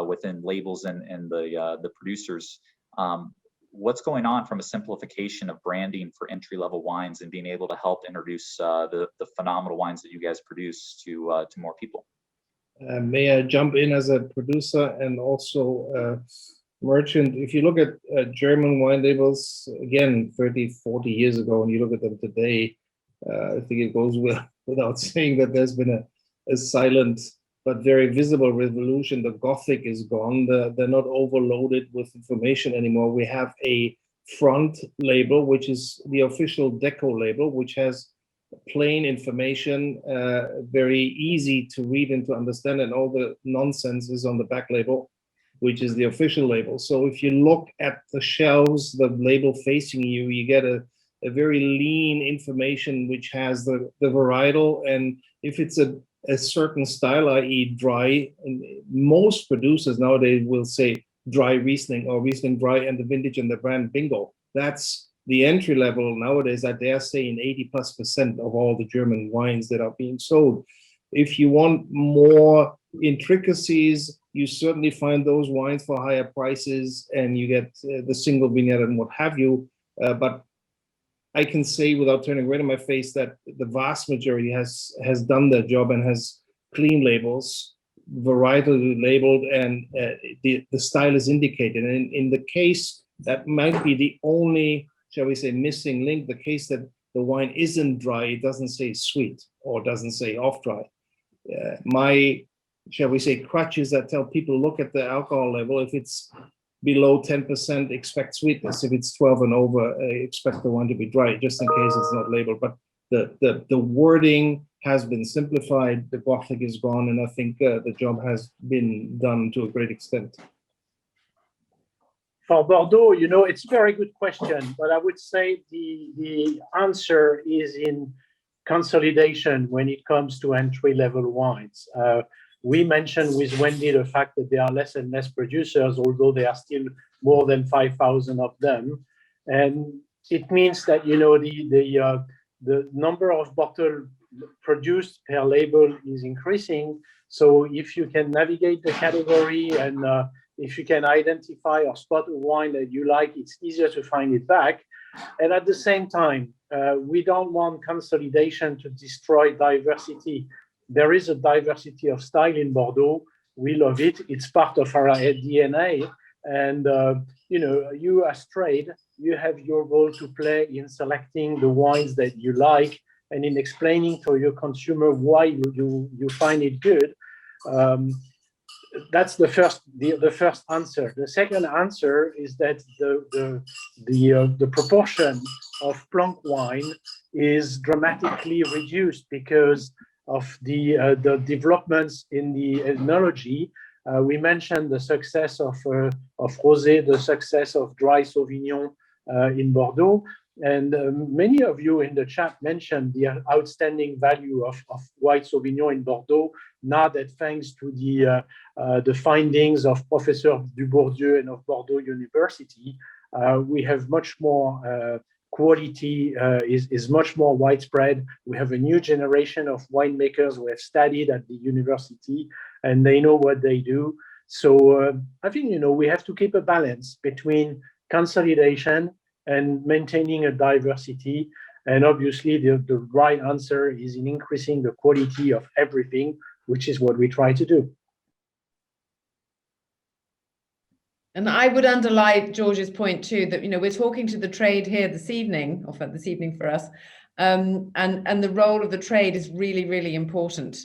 A: within labels and the producers, what's going on from a simplification of branding for entry-level wines and being able to help introduce the phenomenal wines that you guys produce to more people?
C: May I jump in as a producer and also merchant? If you look at German wine labels, again, 30, 40 years ago, and you look at them today, I think it goes without saying that there's been a silent but very visible revolution. The Gothic is gone. They're not overloaded with information anymore. We have a front label, which is the official deco label, which has plain information, very easy to read and to understand, and all the nonsense is on the back label, which is the official label. So if you look at the shelves, the label facing you, you get a very lean information which has the varietal, and if it's a certain style, i.e. dry, and most producers nowadays will say dry Riesling or Riesling dry and the vintage and the brand, bingo. That's the entry level nowadays, I dare say, in 80+% of all the German wines that are being sold. If you want more intricacies, you certainly find those wines for higher prices, and you get the single vignette and what have you. But I can say without turning red in my face that the vast majority has done their job and has clean labels, varietally labeled, and the style is indicated. And in the case that might be the only, shall we say, missing link, the case that the wine isn't dry, it doesn't say sweet or doesn't say off dry. My, shall we say, crutches that tell people look at the alcohol level. If it's below 10%, expect sweetness. If it's 12 and over, expect the wine to be dry, just in case it's not labeled. But the wording has been simplified, the Gothic is gone, and I think the job has been done to a great extent.
B: For Bordeaux, you know, it's a very good question, but I would say the answer is in consolidation when it comes to entry-level wines. We mentioned with Wendy the fact that there are less and less producers, although there are still more than 5,000 of them. And it means that, you know, the number of bottles produced per label is increasing. So if you can navigate the category and if you can identify or spot a wine that you like, it's easier to find it back. And at the same time, we don't want consolidation to destroy diversity. There is a diversity of style in Bordeaux. We love it. It's part of our DNA. And, you know, you as trade, you have your role to play in selecting the wines that you like and in explaining to your consumer why you find it good. That's the first answer. The second answer is that the proportion of plunk wine is dramatically reduced because of the developments in the enology. We mentioned the success of rosé, the success of dry Sauvignon in Bordeaux, and many of you in the chat mentioned the outstanding value of white Sauvignon in Bordeaux. Now that thanks to the findings of Professor Dubourdieu and of Bordeaux University, we have much more quality is much more widespread. We have a new generation of winemakers who have studied at the university and they know what they do. So I think, you know, we have to keep a balance between consolidation and maintaining a diversity. And obviously the right answer is in increasing the quality of everything, which is what we try to do.
D: And I would underline George's point too, that, you know, we're talking to the trade here this evening, or this evening for us, and the role of the trade is really, really important.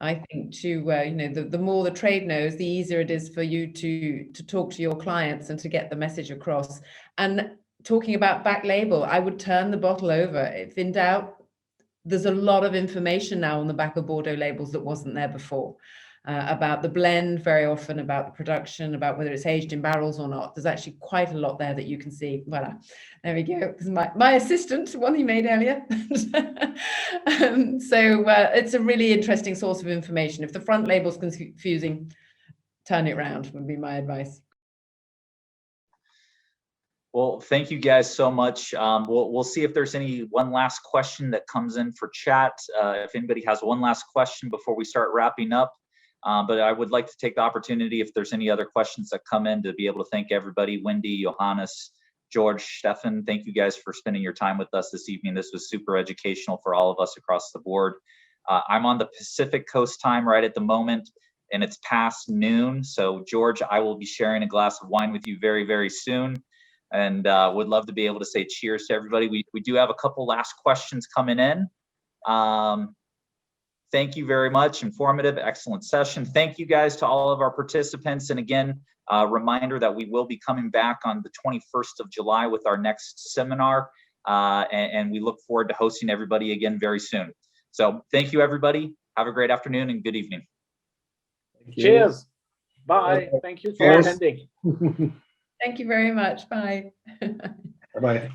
D: I think to, you know, the more the trade knows, the easier it is for you to talk to your clients and to get the message across. And talking about back label, I would turn the bottle over. If in doubt, there's a lot of information now on the back of Bordeaux labels that wasn't there before. About the blend, very often about the production, about whether it's aged in barrels or not. There's actually quite a lot there that you can see. Voila, there we go. My assistant, one he made earlier. So it's a really interesting source of information. If the front label's confusing, turn it around would be my advice.
A: Well, thank you guys so much. We'll see if there's one last question that comes in for chat. If anybody has one last question before we start wrapping up. But I would like to take the opportunity, if there's any other questions that come in, to be able to thank everybody. Wendy, Johannes, George, Stefan, thank you guys for spending your time with us this evening. This was super educational for all of us across the board. I'm on the Pacific Coast time right at the moment, and it's past noon. So George, I will be sharing a glass of wine with you very, very soon, and would love to be able to say cheers to everybody. We do have a couple last questions coming in. Thank you very much. Informative, excellent session. Thank you guys to all of our participants. And again, a reminder that we will be coming back on the 21st of July with our next seminar. And we look forward to hosting everybody again very soon. So thank you, everybody. Have a great afternoon and good evening.
B: Cheers. Bye. Thank you for attending.
D: Thank you very much. Bye.
C: Bye-bye.